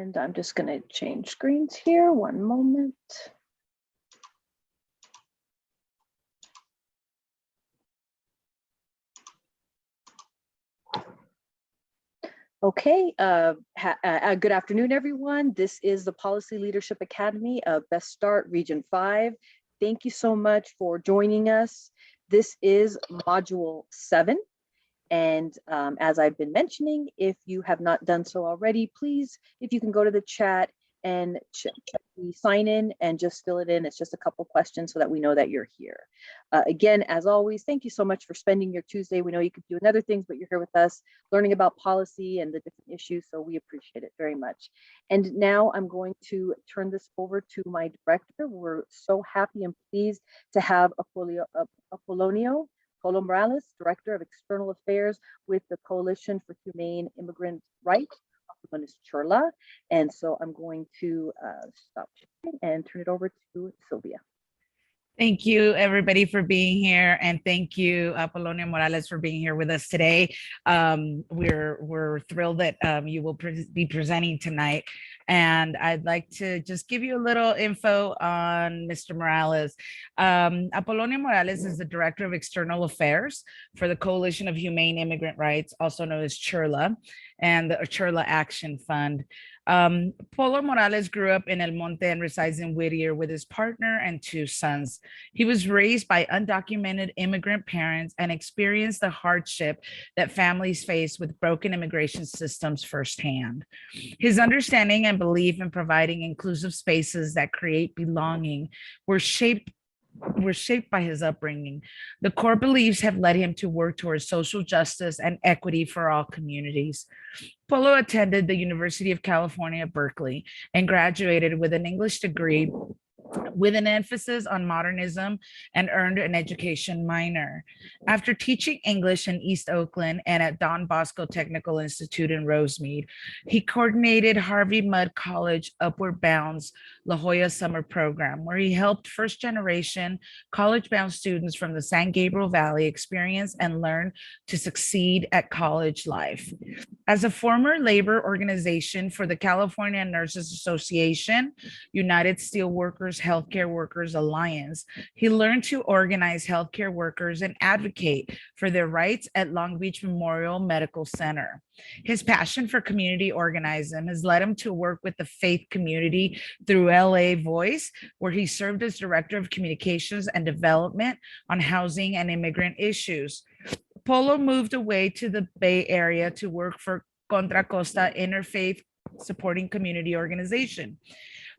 And I'm just going to change screens here. One moment. Okay, good afternoon, everyone. This is the Policy Leadership Academy of Best Start Region 5. Thank you so much for joining us. This is Module 7. And as I've been mentioning, if you have not done so already, please, if you can go to the chat and check the sign in and just fill it in. It's just a couple questions so that we know that you're here. Again, as always, thank you so much for spending your Tuesday. We know you could do other things, but you're here with us learning about policy and the different issues. So we appreciate it very much. And now I'm going to turn this over to my director. We're so happy and pleased to have Apolonio Polo Morales, Director of External Affairs with the Coalition for Humane Immigrant Rights, also known as CHIRLA. And so I'm going to stop sharing and turn it over to Sylvia. Thank you, everybody, for being here, and thank you, Apolonio Morales, for being here with us today. We're thrilled that you will be presenting tonight, and I'd like to just give you a little info on Mr. Morales. Apolonio Morales is the Director of External Affairs for the Coalition of Humane Immigrant Rights, also known as CHIRLA, and the CHIRLA Action Fund. Polo Morales grew up in El Monte and resides in Whittier with his partner and 2 sons. He was raised by undocumented immigrant parents and experienced the hardship that families face with broken immigration systems firsthand. His understanding and belief in providing inclusive spaces that create belonging were shaped by his upbringing. The core beliefs have led him to work towards social justice and equity for all communities. Polo attended the University of California, Berkeley, and graduated with an English degree with an emphasis on modernism, and earned an education minor. After teaching English in East Oakland and at Don Bosco Technical Institute in Rosemead, he coordinated Harvey Mudd College Upward Bound's La Jolla Summer Program, where he helped first-generation college-bound students from the San Gabriel Valley experience and learn to succeed at college life. As a former labor organization for the California Nurses Association, United Steelworkers Healthcare Workers Alliance, he learned to organize healthcare workers and advocate for their rights at Long Beach Memorial Medical Center. His passion for community organizing has led him to work with the faith community through LA Voice, where he served as Director of Communications and Development on housing and immigrant issues. Polo moved away to the Bay Area to work for Contra Costa Interfaith Supporting Community Organization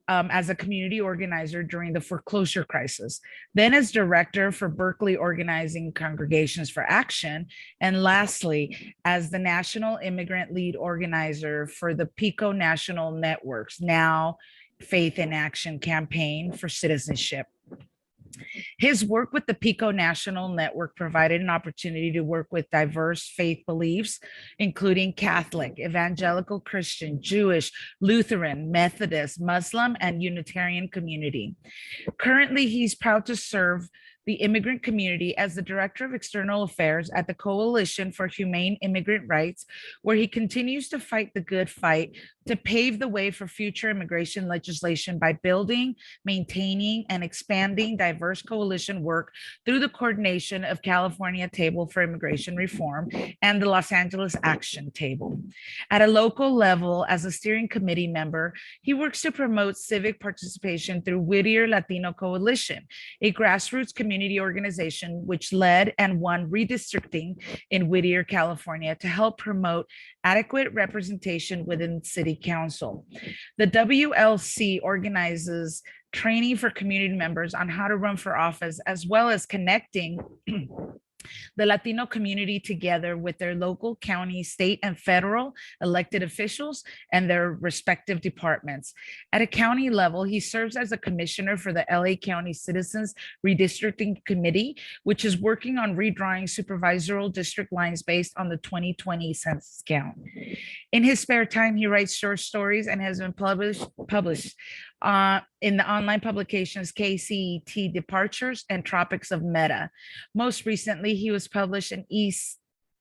as a community organizer during the foreclosure crisis, then as director for Berkeley Organizing Congregations for Action, and lastly, as the National Immigrant Lead Organizer for the PICO National Networks, now Faith in Action Campaign for Citizenship. His work with the PICO National Network provided an opportunity to work with diverse faith beliefs, including Catholic, Evangelical Christian, Jewish, Lutheran, Methodist, Muslim, and Unitarian community. Currently, he's proud to serve the immigrant community as the Director of External Affairs at the Coalition for Humane Immigrant Rights, where he continues to fight the good fight to pave the way for future immigration legislation by building, maintaining, and expanding diverse coalition work through the coordination of California Table for Immigration Reform and the Los Angeles Action Table. At a local level, as a steering committee member, he works to promote civic participation through Whittier Latino Coalition, a grassroots community organization which led and won redistricting in Whittier, California, to help promote adequate representation within city council. The WLC organizes training for community members on how to run for office, as well as connecting the Latino community together with their local, county, state, and federal elected officials and their respective departments. At a county level, he serves as a commissioner for the LA County Citizens Redistricting Committee, which is working on redrawing supervisorial district lines based on the 2020 census count. In his spare time, he writes short stories and has been published in the online publications KCET Departures and Tropics of Meta. Most recently, he was published in East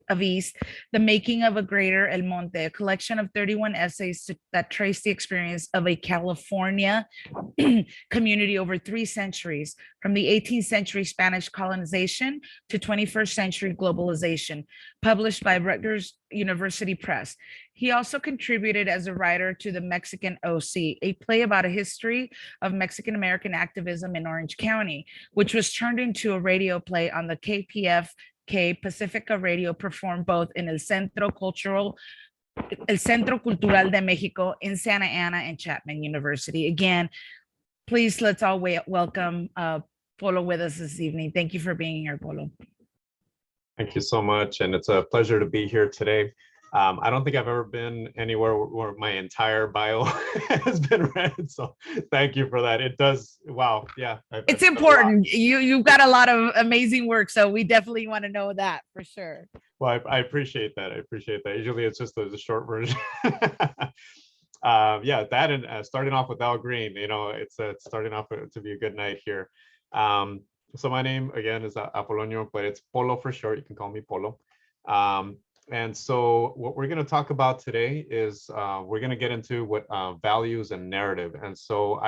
of East, The Making of a Greater El Monte, a collection of 31 essays that trace the experience of a California community over 3 centuries, from the 18th century Spanish colonization to 21st century globalization, published by Rutgers University Press. He also contributed as a writer to The Mexican OC, a play about a history of Mexican-American activism in Orange County, which was turned into a radio play on the KPFK Pacifica Radio, performed both in El Centro Cultural de Mexico in Santa Ana and Chapman University. Again, please let's all welcome Polo with us this evening. Thank you for being here, Polo. Thank you so much. And it's a pleasure to be here today. I don't think I've ever been anywhere where my entire bio has been read. So thank you for that. It does. Wow. Yeah. It's important. You've got a lot of amazing work. So we definitely want to know that for sure. Well, I appreciate that. I appreciate that. Usually it's just the short version. Yeah, that and starting off with Al Green, you know, it's starting off to be a good night here. So my name again is Apolonio, but it's Polo for short. You can call me Polo. And so what we're going to talk about today is we're going to get into what values and narrative. And so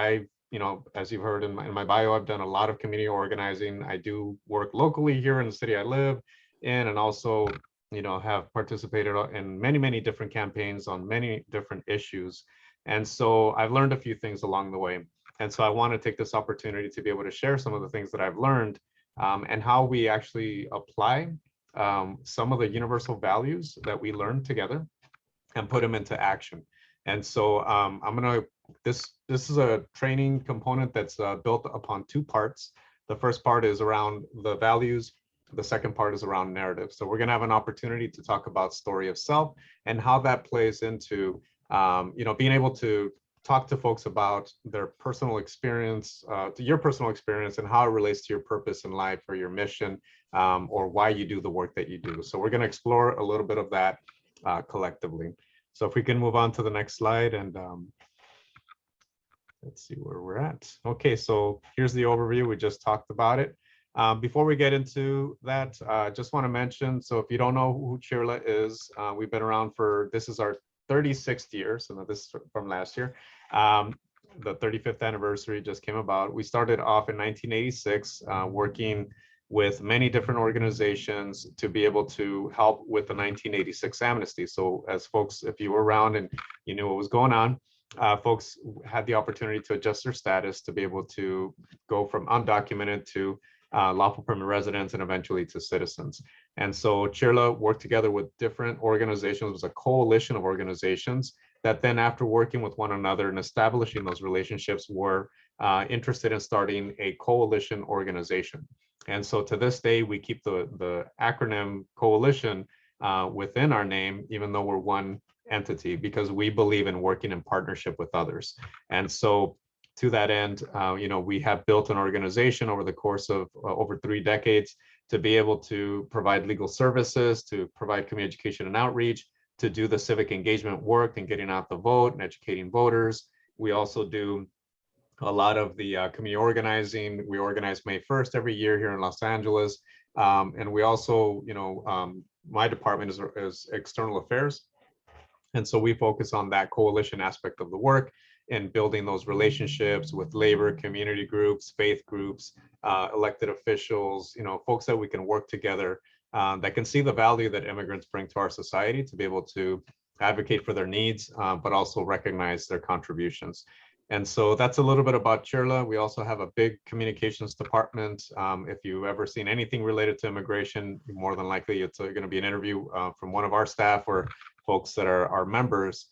you know, as you've heard in my bio, I've done a lot of community organizing. I do work locally here in the city I live in, and also, you know, have participated in many different campaigns on many different issues. And so I've learned a few things along the way. And so I want to take this opportunity to be able to share some of the things that I've learned and how we actually apply some of the universal values that we learned together and put them into action. And so this is a training component that's built upon 2 parts. The first part is around the values. The second part is around narrative. So we're going to have an opportunity to talk about story of self and how that plays into, you know, being able to talk to folks about their personal experience, to your personal experience, and how it relates to your purpose in life or your mission, or why you do the work that you do. So we're going to explore a little bit of that collectively. So if we can move on to the next slide, and let's see where we're at. Okay, so here's the overview. We just talked about it. Before we get into that, I just want to mention, so if you don't know who CHIRLA is, we've been around this is our 36th year, so this is from last year. The 35th anniversary just came about. We started off in 1986, working with many different organizations to be able to help with the 1986 amnesty. So as folks, if you were around and you knew what was going on, folks had the opportunity to adjust their status to be able to go from undocumented to lawful permanent residents and eventually to citizens. And so CHIRLA worked together with different organizations. It was a coalition of organizations that then, after working with one another and establishing those relationships, were interested in starting a coalition organization. And so to this day, we keep the acronym coalition within our name, even though we're one entity, because we believe in working in partnership with others. And so to that end, you know, we have built an organization over the course of over 3 decades to be able to provide legal services, to provide community education and outreach, to do the civic engagement work and getting out the vote and educating voters. We also do a lot of the community organizing. We organize May 1st every year here in Los Angeles. And we also, you know, my department is external affairs. And so we focus on that coalition aspect of the work and building those relationships with labor, community groups, faith groups, elected officials, you know, folks that we can work together that can see the value that immigrants bring to our society to be able to advocate for their needs, but also recognize their contributions. And so that's a little bit about CHIRLA. We also have a big communications department. If you've ever seen anything related to immigration, more than likely it's going to be an interview from one of our staff or folks that are our members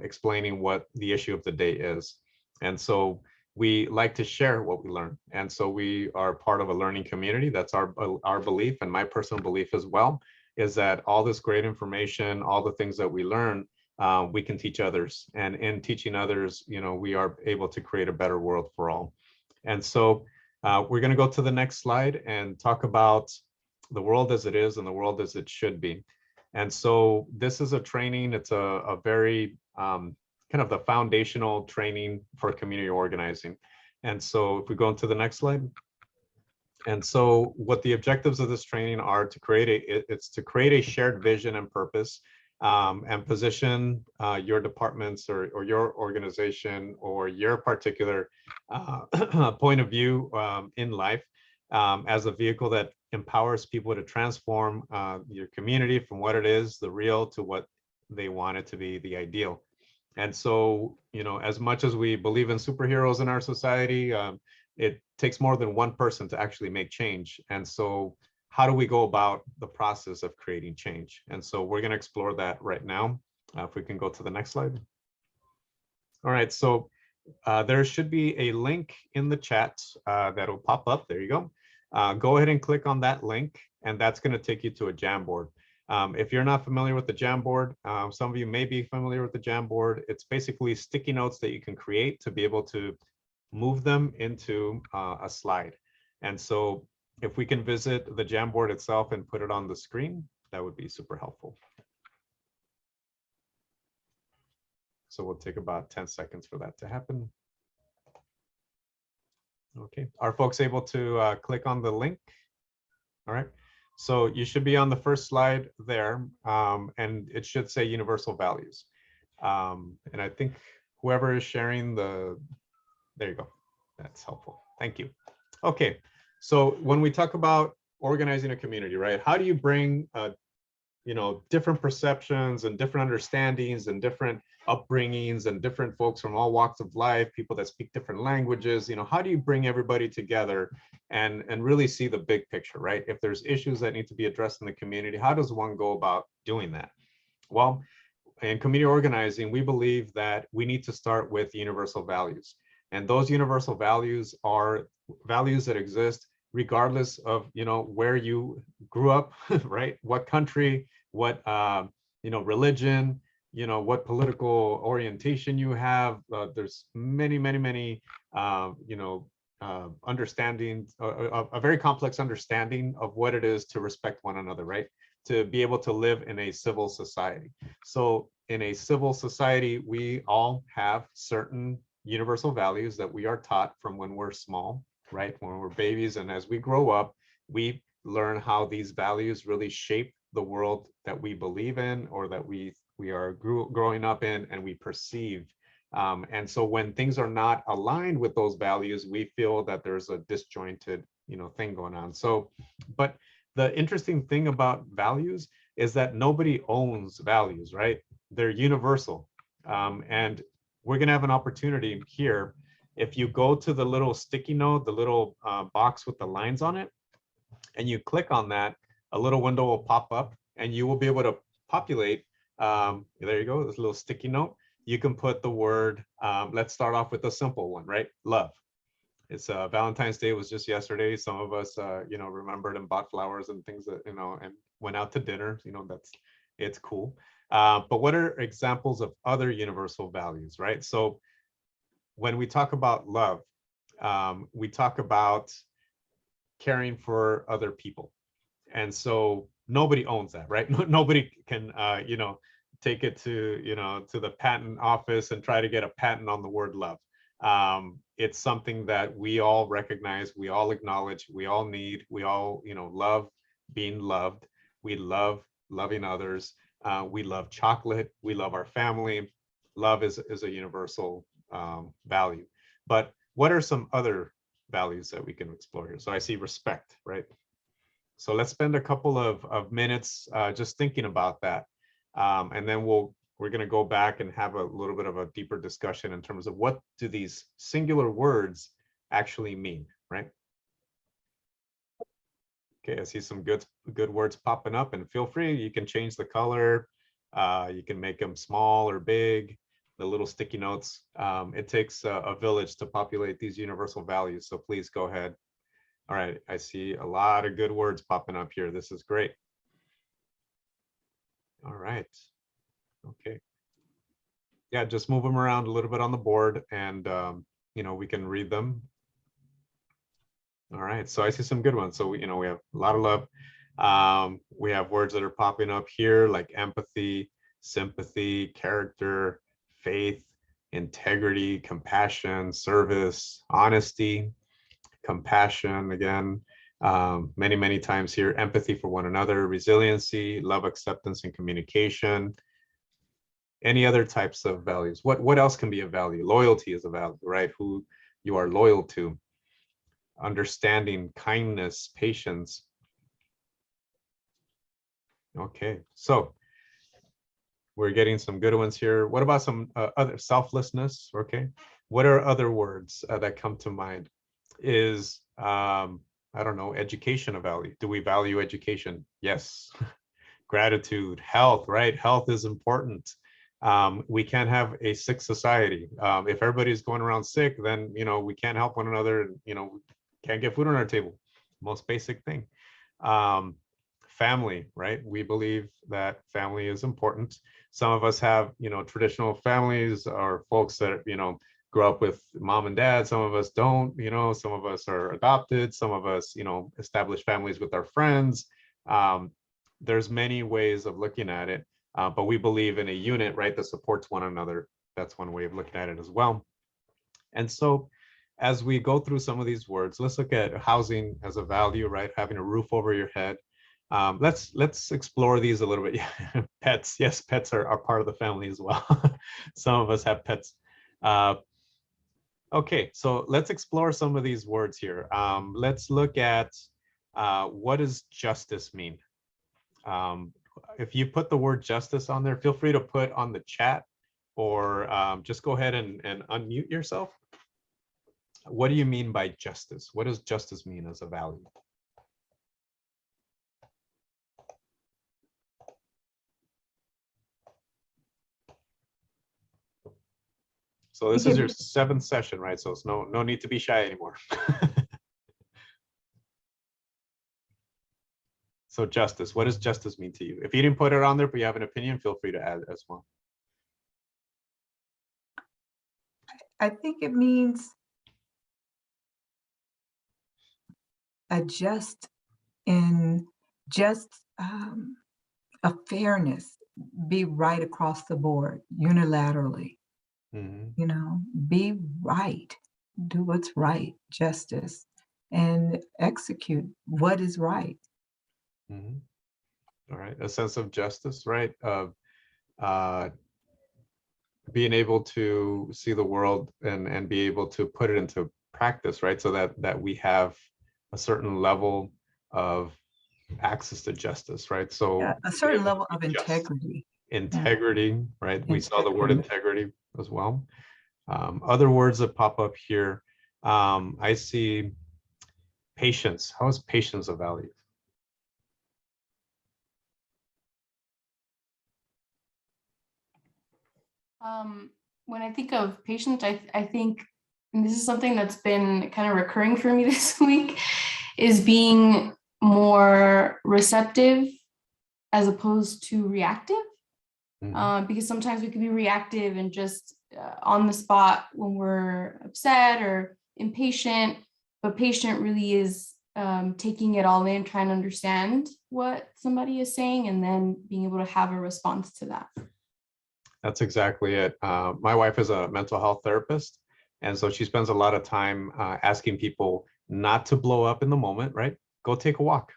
explaining what the issue of the day is. And so we like to share what we learn. And so we are part of a learning community. That's our belief, and my personal belief as well, is that all this great information, all the things that we learn, we can teach others. And in teaching others, you know, we are able to create a better world for all. And so we're going to go to the next slide and talk about the world as it is and the world as it should be. And so this is a training. It's a very kind of the foundational training for community organizing. And so if we go into the next slide. And so what the objectives of this training are to create it's to create a shared vision and purpose, and position your departments or your organization or your particular point of view in life as a vehicle that empowers people to transform your community from what it is, the real, to what they want it to be, the ideal. And so, you know, as much as we believe in superheroes in our society, it takes more than one person to actually make change. And so how do we go about the process of creating change? And so we're going to explore that right now. If we can go to the next slide. All right, so there should be a link in the chat that'll pop up. There you go. Go ahead and click on that link, and that's going to take you to a Jamboard. If you're not familiar with the Jamboard, some of you may be familiar with the Jamboard. It's basically sticky notes that you can create to be able to move them into a slide. And so if we can visit the Jamboard itself and put it on the screen, that would be super helpful. So we'll take about 10 seconds for that to happen. Okay, are folks able to click on the link? All right, so you should be on the first slide there, and it should say universal values. And I think whoever is sharing there you go, that's helpful, thank you. Okay, so when we talk about organizing a community, right, how do you bring you know, different perceptions and different understandings and different upbringings and different folks from all walks of life, people that speak different languages, you know, how do you bring everybody together and really see the big picture, right? If there's issues that need to be addressed in the community, how does one go about doing that? Well, in community organizing, we believe that we need to start with universal values. And those universal values are values that exist regardless of, you know, where you grew up, right? What country, what, you know, religion, you know, what political orientation you have. There's many, you know, understanding, a very complex understanding of what it is to respect one another, right? To be able to live in a civil society. So in a civil society, we all have certain universal values that we are taught from when we're small, right? When we're babies, and as we grow up, we learn how these values really shape the world that we believe in or that we are growing up in and we perceive. And so when things are not aligned with those values, we feel that there's a disjointed, you know, thing going on. So, but the interesting thing about values is that nobody owns values, right? They're universal. And we're gonna have an opportunity here. If you go to the little sticky note, the little box with the lines on it, and you click on that, a little window will pop up and you will be able to populate, there you go, this little sticky note. You can put the word, let's start off with a simple one, right? Love. It's Valentine's Day was just yesterday. Some of us, you know, remembered and bought flowers and things that, you know, and went out to dinner, you know, it's cool. But what are examples of other universal values, right? So when we talk about love, we talk about caring for other people. And so nobody owns that, right? Nobody can, you know, take it to, you know, to the patent office and try to get a patent on the word love. It's something that we all recognize, we all acknowledge, we all need, we all, you know, love being loved. We love loving others. We love chocolate. We love our family. Love is a universal value. But what are some other values that we can explore here? So I see respect, right? So let's spend a couple of minutes just thinking about that. And then we're going to go back and have a little bit of a deeper discussion in terms of what do these singular words actually mean, right? Okay, I see some good words popping up, and feel free, you can change the color. You can make them small or big, the little sticky notes. It takes a village to populate these universal values, so please go ahead. All right, I see a lot of good words popping up here. This is great. All right, okay. Yeah, just move them around a little bit on the board and, you know, we can read them. All right, so I see some good ones. So, you know, we have a lot of love. We have words that are popping up here like empathy, sympathy, character, faith, integrity, compassion, service, honesty, compassion again, Many, many times here, empathy for one another, resiliency, love, acceptance, and communication. Any other types of values? What else can be a value? Loyalty is a value, right? Who you are loyal to. Understanding, kindness, patience. Okay, so we're getting some good ones here. What about some other selflessness? Okay, what are other words that come to mind? Is I don't know, education a value? Do we value education? Yes. Gratitude, health, right? Health is important. We can't have a sick society. If everybody's going around sick, then we can't help one another, and can't get food on our table. Most basic thing. Family, right? We believe that family is important. Some of us have traditional families, or folks that grew up with mom and dad. Some of us don't. Some of us are adopted. Some of us establish families with our friends. There's many ways of looking at it, but we believe in a unit, right, that supports one another. That's one way of looking at it as well. And so as we go through some of these words, let's look at housing as a value, right? Having a roof over your head. Let's explore these a little bit. Pets, yes, pets are part of the family as well. Some of us have pets. Okay, so let's explore some of these words here. Let's look at what does justice mean? If you put the word justice on there, feel free to put on the chat, or just go ahead and unmute yourself. What do you mean by justice? What does justice mean as a value? So this is your 7th session, right? So it's no need to be shy anymore. So justice, what does justice mean to you? If you didn't put it on there, but you have an opinion, feel free to add as well. I think it means a just a fairness, be right across the board, unilaterally. Be right, do what's right, justice, and execute what is right. All right, a sense of justice, right? Of being able to see the world and be able to put it into practice, right? So that we have a certain level of access to justice, right? So yeah, a certain level of integrity. Integrity, right? We saw the word integrity as well. Other words that pop up here, I see patience. How is patience a value? When I think of patience, I think, and this is something that's been kind of recurring for me this week, is being more receptive as opposed to reactive. Because sometimes we can be reactive and just on the spot when we're upset or impatient, but patient really is taking it all in, trying to understand what somebody is saying, and then being able to have a response to that. That's exactly it. My wife is a mental health therapist, and so she spends a lot of time asking people not to blow up in the moment, right? Go take a walk.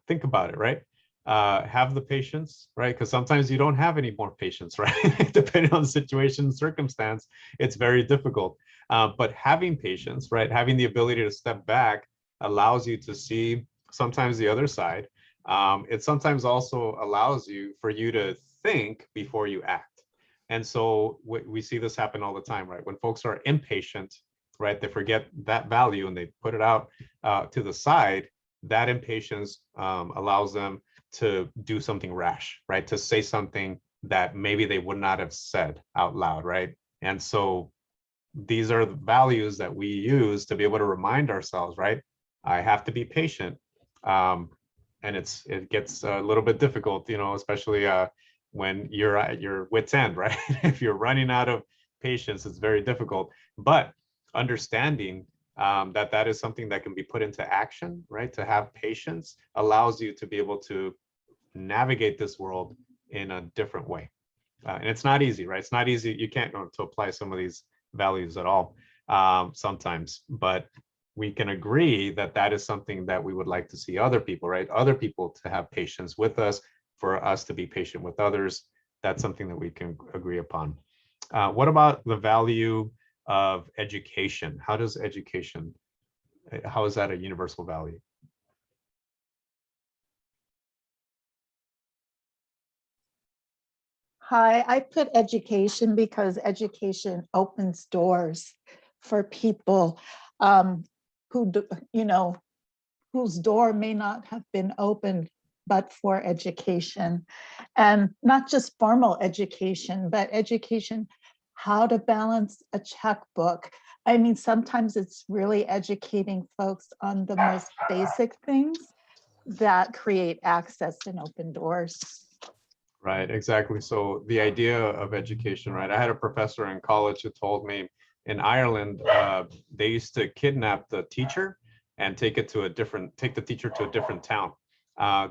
Think about it, right? Have the patience, right? Because sometimes you don't have any more patience, right? Depending on the situation and circumstance, it's very difficult. But having patience, right? Having the ability to step back allows you to see sometimes the other side. It sometimes also allows you to think before you act. And so we see this happen all the time, right? When folks are impatient, right? They forget that value and they put it out to the side. That impatience allows them to do something rash, right? To say something that maybe they would not have said out loud, right? And so these are the values that we use to be able to remind ourselves, right? I have to be patient. And it gets a little bit difficult, especially when you're at your wit's end, right? If you're running out of patience, it's very difficult. But understanding that is something that can be put into action, right? To have patience allows you to be able to navigate this world in a different way. And it's not easy, right? It's not easy. You can't to apply some of these values at all sometimes, but we can agree that that is something that we would like to see other people, right? Other people to have patience with us, for us to be patient with others. That's something that we can agree upon. What about the value of education? How does education, how is that a universal value? Hi, I put education because education opens doors for people who, whose door may not have been opened but for education, and not just formal education, but education, how to balance a checkbook. I mean, sometimes it's really educating folks on the most basic things that create access and open doors. Right, exactly. So the idea of education, right? I had a professor in college who told me in Ireland, they used to kidnap the teacher and take the teacher to a different town.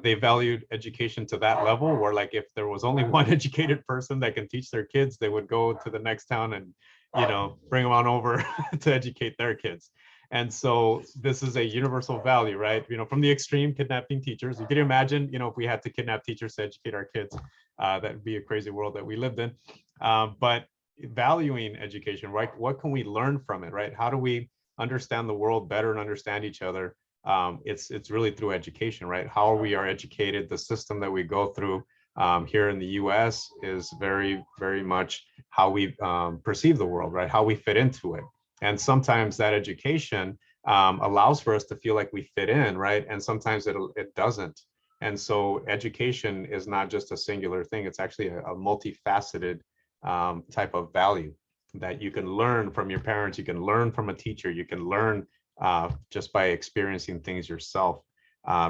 They valued education to that level where, like, if there was only one educated person that can teach their kids, they would go to the next town and, bring them on over to educate their kids. And so this is a universal value, right? From the extreme kidnapping teachers, you can imagine, if we had to kidnap teachers to educate our kids, that'd be a crazy world that we lived in. But valuing education, right? What can we learn from it, right? How do we understand the world better and understand each other? It's really through education, right? How we are educated, the system that we go through here in the US is very, very much how we perceive the world, right? How we fit into it. And sometimes that education allows for us to feel like we fit in, right? And sometimes it doesn't. And so education is not just a singular thing. It's actually a multifaceted type of value that you can learn from your parents. You can learn from a teacher. You can learn just by experiencing things yourself,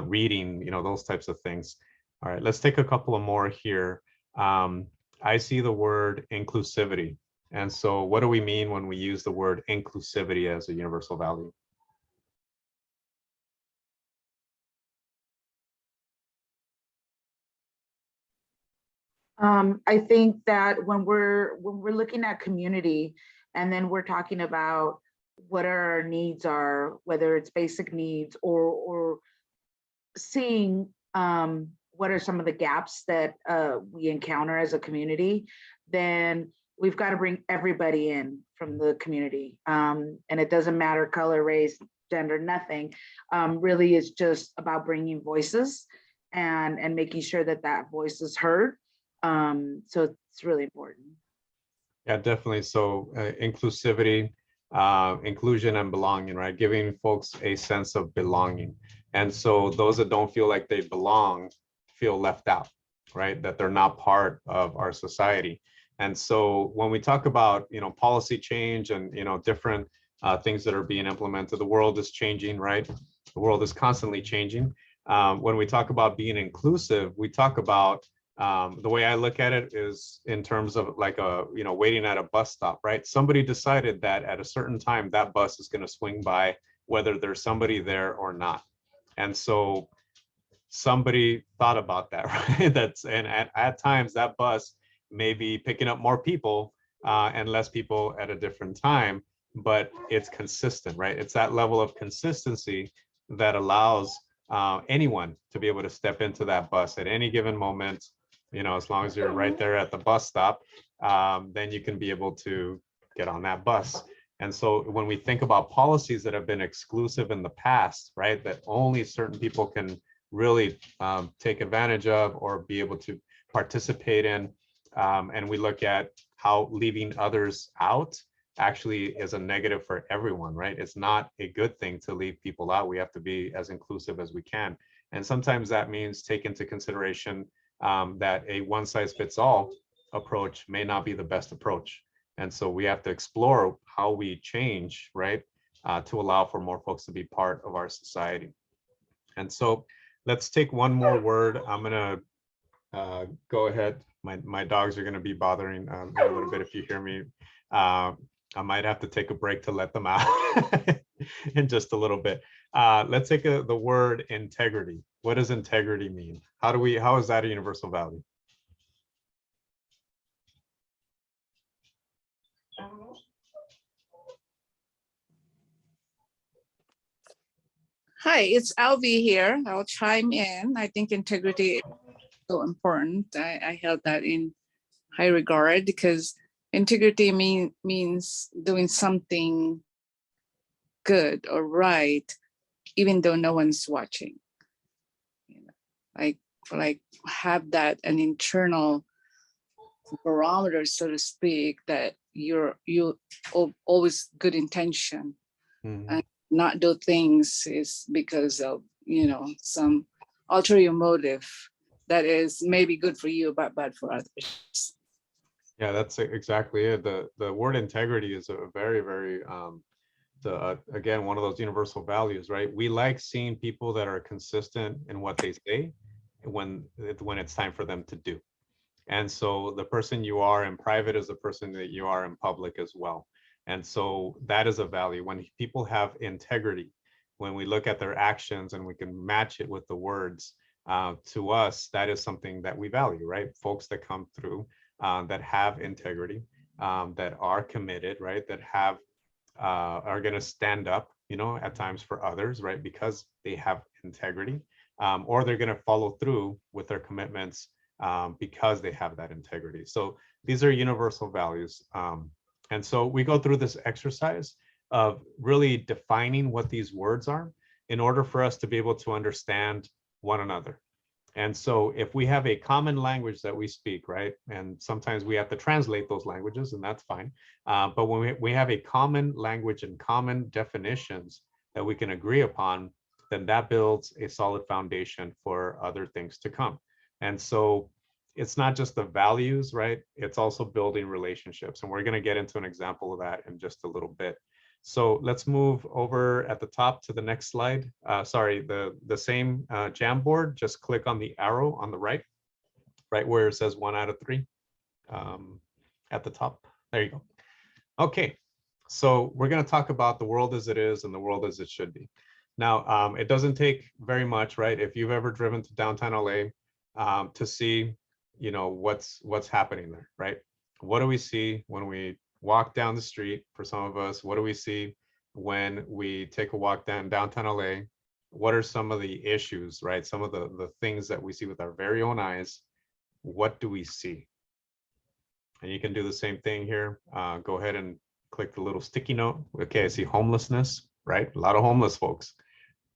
reading, those types of things. All right, let's take a couple of more here. I see the word inclusivity. And so what do we mean when we use the word inclusivity as a universal value? I think that when we're looking at community, and then we're talking about what our needs are, whether it's basic needs or seeing what are some of the gaps that we encounter as a community, then we've got to bring everybody in from the community. And it doesn't matter color, race, gender, nothing. Really, it's just about bringing voices and making sure that that voice is heard. So it's really important. Yeah, definitely. So inclusivity, inclusion and belonging, right? Giving folks a sense of belonging. And so those that don't feel like they belong feel left out, right? That they're not part of our society. And so when we talk about, policy change and, different things that are being implemented, the world is changing, right? The world is constantly changing. When we talk about being inclusive, we talk about the way I look at it is in terms of like waiting at a bus stop, right? Somebody decided that at a certain time that bus is going to swing by, whether there's somebody there or not. And so somebody thought about that, right? And at times that bus may be picking up more people and less people at a different time, but it's consistent, right? It's that level of consistency that allows anyone to be able to step into that bus at any given moment. As long as you're right there at the bus stop, then you can be able to get on that bus. And so when we think about policies that have been exclusive in the past, right, that only certain people can really take advantage of or be able to participate in, and we look at how leaving others out actually is a negative for everyone, right? It's not a good thing to leave people out. We have to be as inclusive as we can. And sometimes that means take into consideration that a one-size-fits-all approach may not be the best approach. And so we have to explore how we change, right, to allow for more folks to be part of our society. And so let's take one more word. I'm gonna go ahead. My dogs are gonna be bothering a little bit if you hear me. I might have to take a break to let them out in just a little bit. Let's take the word integrity. What does integrity mean? How is that a universal value? Hi, it's Alvi here. I'll chime in. I think integrity is so important. I held that in high regard because integrity means doing something good or right, even though no one's watching. You know, like have that an internal barometer, so to speak, that you always good intention. And not do things is because of, you know, some ulterior motive that is maybe good for you but bad for others. Yeah, that's exactly it. The word integrity is a very, very again, one of those universal values, right? We like seeing people that are consistent in what they say when it's time for them to do. And so the person you are in private is the person that you are in public as well. And so that is a value. When people have integrity, when we look at their actions and we can match it with the words, to us, that is something that we value, right? Folks that come through that have integrity, that are committed, right? That have are going to stand up, you know, at times for others, right? Because they have integrity, or they're going to follow through with their commitments because they have that integrity. So these are universal values. And so we go through this exercise of really defining what these words are in order for us to be able to understand one another. And so if we have a common language that we speak, right, and sometimes we have to translate those languages, and that's fine. But when we have a common language and common definitions that we can agree upon, then that builds a solid foundation for other things to come. And so it's not just the values, right? It's also building relationships. And we're going to get into an example of that in just a little bit. So let's move over at the top to the next slide. Sorry, the same Jamboard, just click on the arrow on the right where it says 1 out of 3 at the top. There you go. Okay, so we're going to talk about the world as it is and the world as it should be. Now, it doesn't take very much, right? If you've ever driven to downtown LA to see, you know, what's happening there, right? What do we see when we walk down the street? For some of us, what do we see when we take a walk down downtown LA? What are some of the issues, right? Some of the things that we see with our very own eyes. What do we see? And you can do the same thing here. Go ahead and click the little sticky note. Okay, I see homelessness, right? A lot of homeless folks.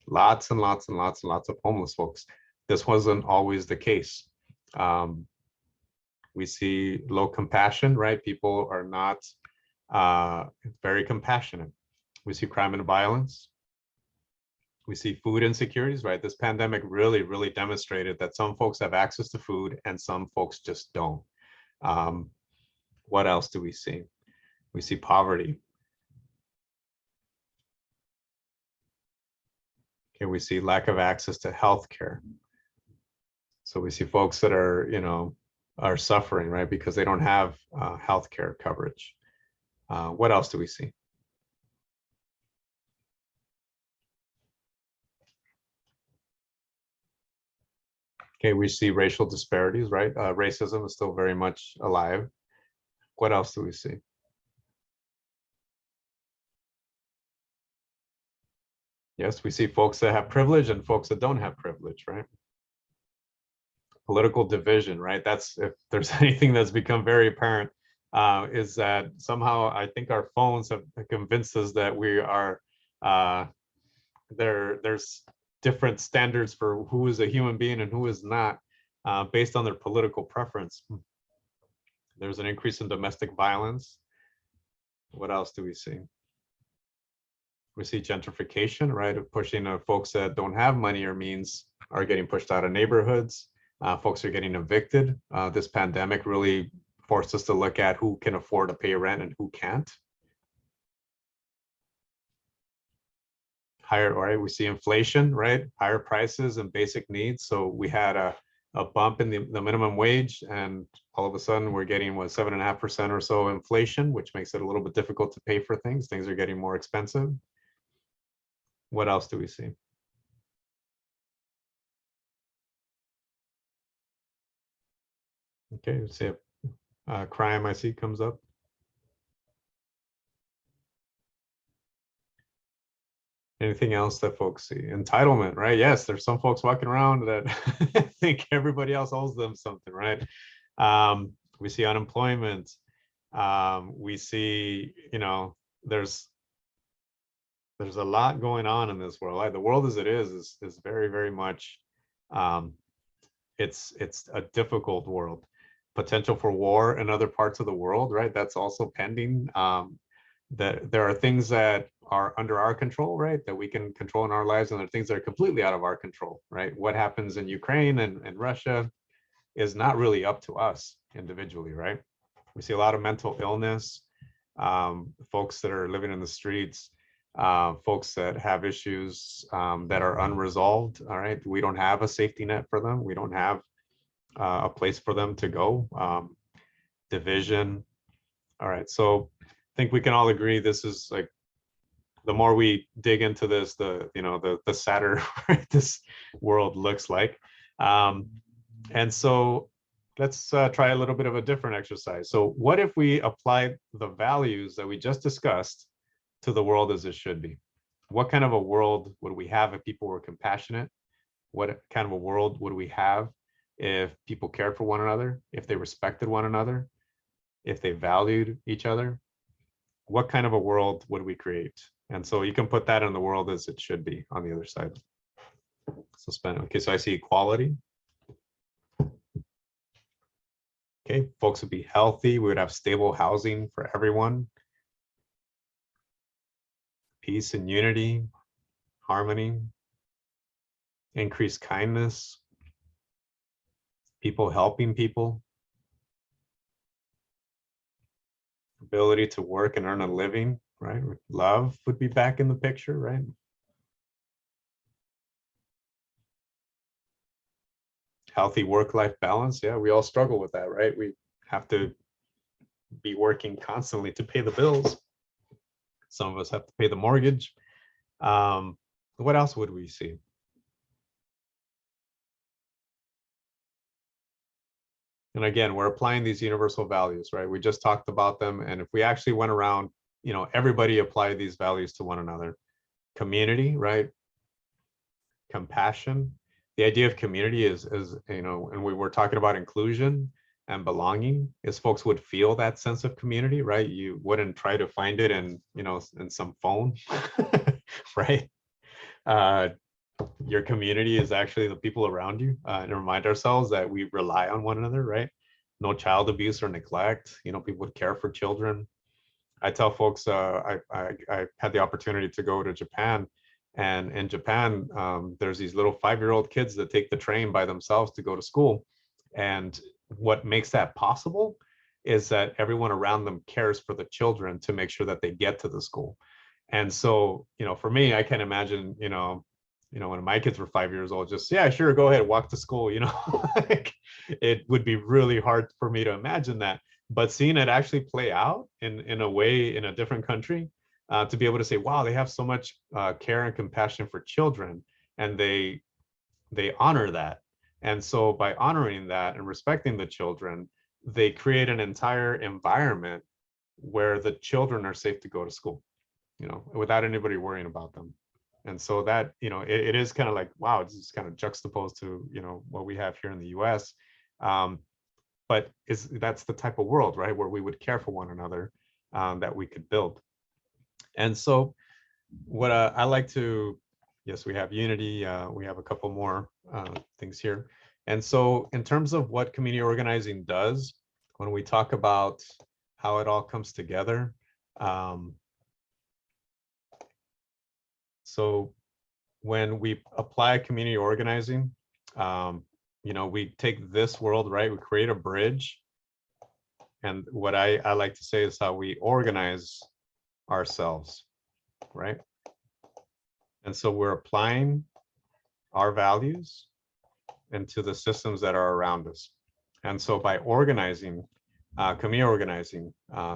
Lots and lots and lots and lots of homeless folks. This wasn't always the case. We see low compassion, right? People are not very compassionate. We see crime and violence. We see food insecurities, right? This pandemic really, really demonstrated that some folks have access to food and some folks just don't. What else do we see? We see poverty. Okay, we see lack of access to healthcare. So we see folks that are, you know, are suffering, right? Because they don't have healthcare coverage. What else do we see? Okay, we see racial disparities, right? Racism is still very much alive. What else do we see? Yes, we see folks that have privilege and folks that don't have privilege, right? Political division, right? That's, if there's anything that's become very apparent, is that somehow I think our phones have convinced us that we are, there's different standards for who is a human being and who is not, based on their political preference. There's an increase in domestic violence. What else do we see? We see gentrification, right? Of pushing folks that don't have money or means are getting pushed out of neighborhoods. Folks are getting evicted. This pandemic really forced us to look at who can afford to pay rent and who can't. Higher, right? We see inflation, right? Higher prices and basic needs. So we had a bump in the minimum wage, and all of a sudden we're getting 7.5% or so inflation, which makes it a little bit difficult to pay for things. Things are getting more expensive. What else do we see? Okay, let's see if crime I see comes up. Anything else that folks see? Entitlement, right? Yes, there's some folks walking around that think everybody else owes them something, right? We see unemployment. We see, there's a lot going on in this world. Like, the world as it is very, very much, it's a difficult world. Potential for war in other parts of the world, right? That's also pending. That there are things that are under our control, right? That we can control in our lives, and there are things that are completely out of our control, right? What happens in Ukraine and Russia is not really up to us individually, right? We see a lot of mental illness, folks that are living in the streets, folks that have issues that are unresolved, all right? We don't have a safety net for them. We don't have a place for them to go. Division. All right, so I think we can all agree this is like, the more we dig into this, the sadder this world looks like. And so let's try a little bit of a different exercise. So what if we apply the values that we just discussed to the world as it should be? What kind of a world would we have if people were compassionate? What kind of a world would we have if people cared for one another, if they respected one another, if they valued each other? What kind of a world would we create? And so you can put that in the world as it should be on the other side. So okay, so I see equality. Okay, folks would be healthy. We would have stable housing for everyone. Peace and unity, harmony, increased kindness, people helping people, ability to work and earn a living, right? Love would be back in the picture, right? Healthy work-life balance. Yeah, we all struggle with that, right? We have to be working constantly to pay the bills. Some of us have to pay the mortgage. What else would we see? And again, we're applying these universal values, right? We just talked about them. And if we actually went around, everybody applied these values to one another. Community, right? Compassion. The idea of community is and we were talking about inclusion and belonging, is folks would feel that sense of community, right? You wouldn't try to find it in some phone, right? Your community is actually the people around you, and remind ourselves that we rely on one another, right? No child abuse or neglect. People would care for children. I tell folks, I had the opportunity to go to Japan, and in Japan, there's these little 5-year-old kids that take the train by themselves to go to school. And what makes that possible is that everyone around them cares for the children to make sure that they get to the school. And so, for me, I can imagine, when my kids were 5 years old, just, yeah, sure, go ahead, walk to school, like, it would be really hard for me to imagine that. But seeing it actually play out in a way in a different country, to be able to say, wow, they have so much care and compassion for children, and they honor that. And so by honoring that and respecting the children, they create an entire environment where the children are safe to go to school, without anybody worrying about them. And so that, it is kind of like, wow, it's just kind of juxtaposed to, what we have here in the US. But that's the type of world, right, where we would care for one another, that we could build. And so what I like to, yes, we have unity. We have a couple more things here. And so in terms of what community organizing does, when we talk about how it all comes together, so when we apply community organizing, we take this world, right? We create a bridge. And what I like to say is how we organize ourselves, right? And so we're applying our values into the systems that are around us. And so by organizing, community organizing,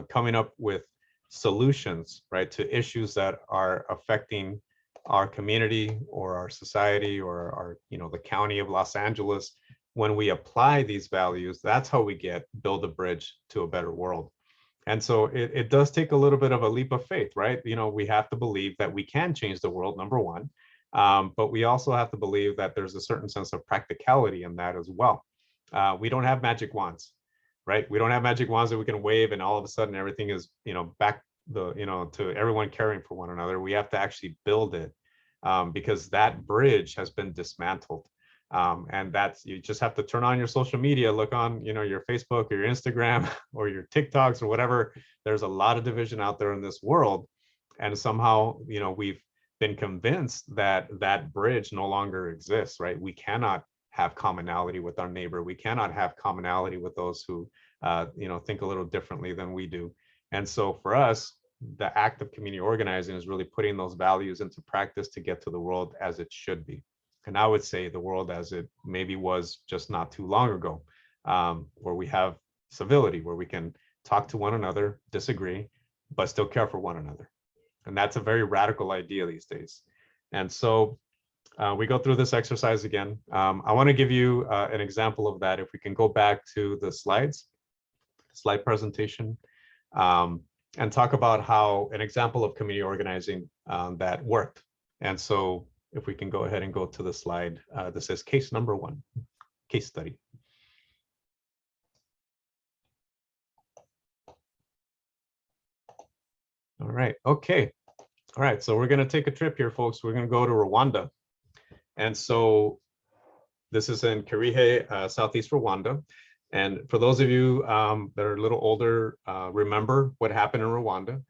coming up with solutions, right, to issues that are affecting our community or our society or our, the county of Los Angeles, when we apply these values, that's how we build a bridge to a better world. And so it does take a little bit of a leap of faith, right? You know, we have to believe that we can change the world, number one. But we also have to believe that there's a certain sense of practicality in that as well. We don't have magic wands, right? We don't have magic wands that we can wave and all of a sudden everything is, you know, back to everyone caring for one another. We have to actually build it because that bridge has been dismantled. And that's, you just have to turn on your social media, look on, you know, your Facebook or your Instagram or your TikToks or whatever. There's a lot of division out there in this world. And somehow, you know, we've been convinced that that bridge no longer exists, right? We cannot have commonality with our neighbor. We cannot have commonality with those who, you know, think a little differently than we do. And so for us, the act of community organizing is really putting those values into practice to get to the world as it should be. And I would say the world as it maybe was just not too long ago, where we have civility, where we can talk to one another, disagree, but still care for one another. And that's a very radical idea these days. And so we go through this exercise again. I want to give you an example of that. If we can go back to the slide presentation, and talk about how an example of community organizing that worked. And so if we can go ahead and go to the slide that says case number 1, case study. All right, okay. All right, so we're gonna take a trip here, folks. We're gonna go to Rwanda. And so this is in Kirehe, Southeast Rwanda. And for those of you that are a little older, remember what happened in Rwanda.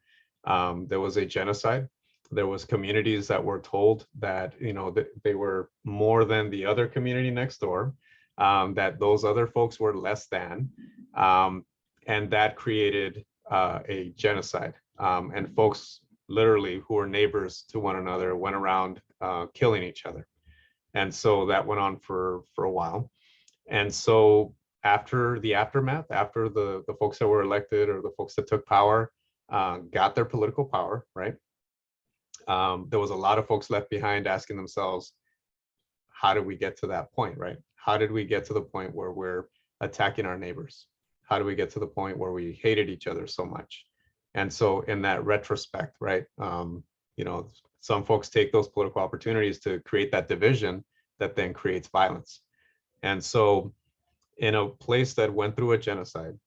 There was a genocide. There was communities that were told that, you know, that they were more than the other community next door, that those other folks were less than, and that created a genocide. And folks literally who were neighbors to one another went around killing each other. And so that went on for a while. And so after the aftermath, after the folks that were elected or the folks that took power got their political power, right? There was a lot of folks left behind asking themselves, how did we get to that point, right? How did we get to the point where we're attacking our neighbors? How do we get to the point where we hated each other so much? And so in that retrospect, right, you know, some folks take those political opportunities to create that division that then creates violence. And so in a place that went through a genocide,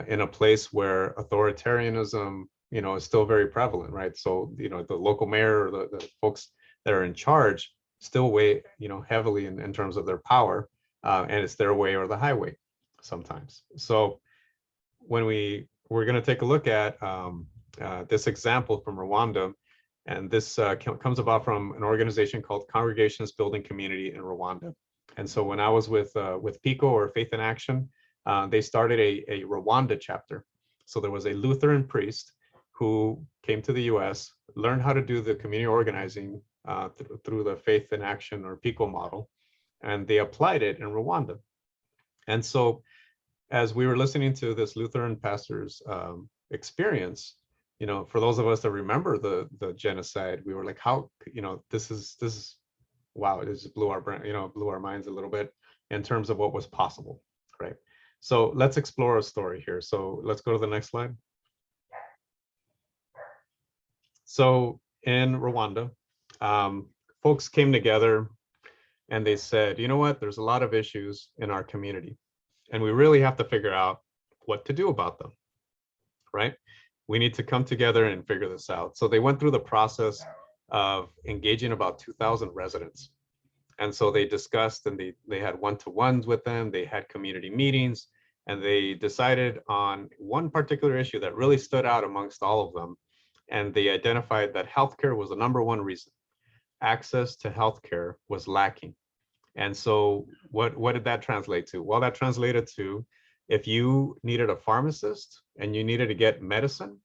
in a place where authoritarianism, you know, is still very prevalent, right? So, you know, the local mayor or the folks that are in charge still weigh, you know, heavily in terms of their power, and it's their way or the highway sometimes. So when we're going to take a look at this example from Rwanda, and this comes about from an organization called Congregations Building Community in Rwanda. And so when I was with PICO, or Faith in Action, they started a Rwanda chapter. So there was a Lutheran priest who came to the US, learned how to do the community organizing through the Faith in Action or PICO model, and they applied it in Rwanda. And so as we were listening to this Lutheran pastor's experience, you know, for those of us that remember the genocide, we were like, how, you know, this is wow, it just blew our brain, you know, blew our minds a little bit in terms of what was possible, right? So let's explore a story here. So let's go to the next slide. So in Rwanda, folks came together and they said, you know what, there's a lot of issues in our community and we really have to figure out what to do about them, right? We need to come together and figure this out. So they went through the process of engaging about 2,000 residents. And so they discussed and they had one-to-ones with them, they had community meetings, and they decided on one particular issue that really stood out amongst all of them. And they identified that healthcare was the #1 reason. Access to healthcare was lacking. And so what did that translate to? Well, that translated to, if you needed a pharmacist and you needed to get medicine,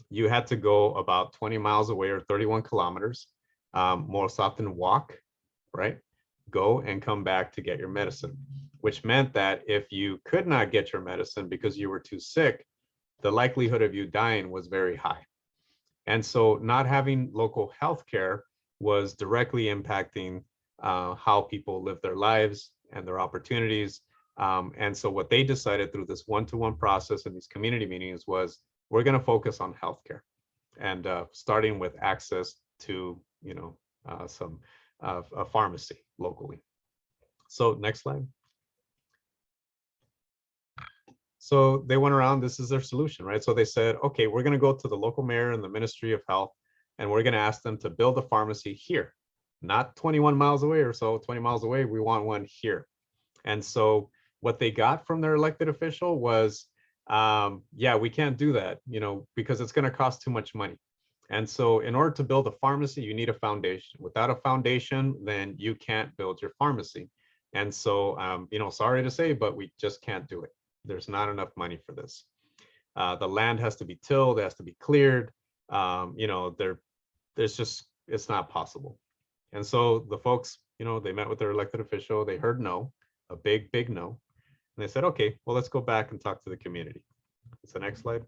you had to go about 20 miles away or 31 kilometers, most often walk, right? Go and come back to get your medicine, which meant that if you could not get your medicine because you were too sick, the likelihood of you dying was very high. And so not having local healthcare was directly impacting how people live their lives and their opportunities, And so what they decided through this one-to-one process and these community meetings was, we're going to focus on healthcare, and starting with access to, a pharmacy locally. So next slide. So they went around, this is their solution, right? So they said, okay, we're going to go to the local mayor and the Ministry of Health, and we're going to ask them to build a pharmacy here, not 21 miles away or so, 20 miles away. We want one here. And so what they got from their elected official was, yeah, we can't do that, because it's going to cost too much money. And so in order to build a pharmacy, you need a foundation. Without a foundation, then you can't build your pharmacy. And so, sorry to say, but we just can't do it. There's not enough money for this. The land has to be tilled, it has to be cleared. There's just, it's not possible. And so the folks, they met with their elected official, they heard no, a big, big no. And they said, okay, well, let's go back and talk to the community. It's the next slide.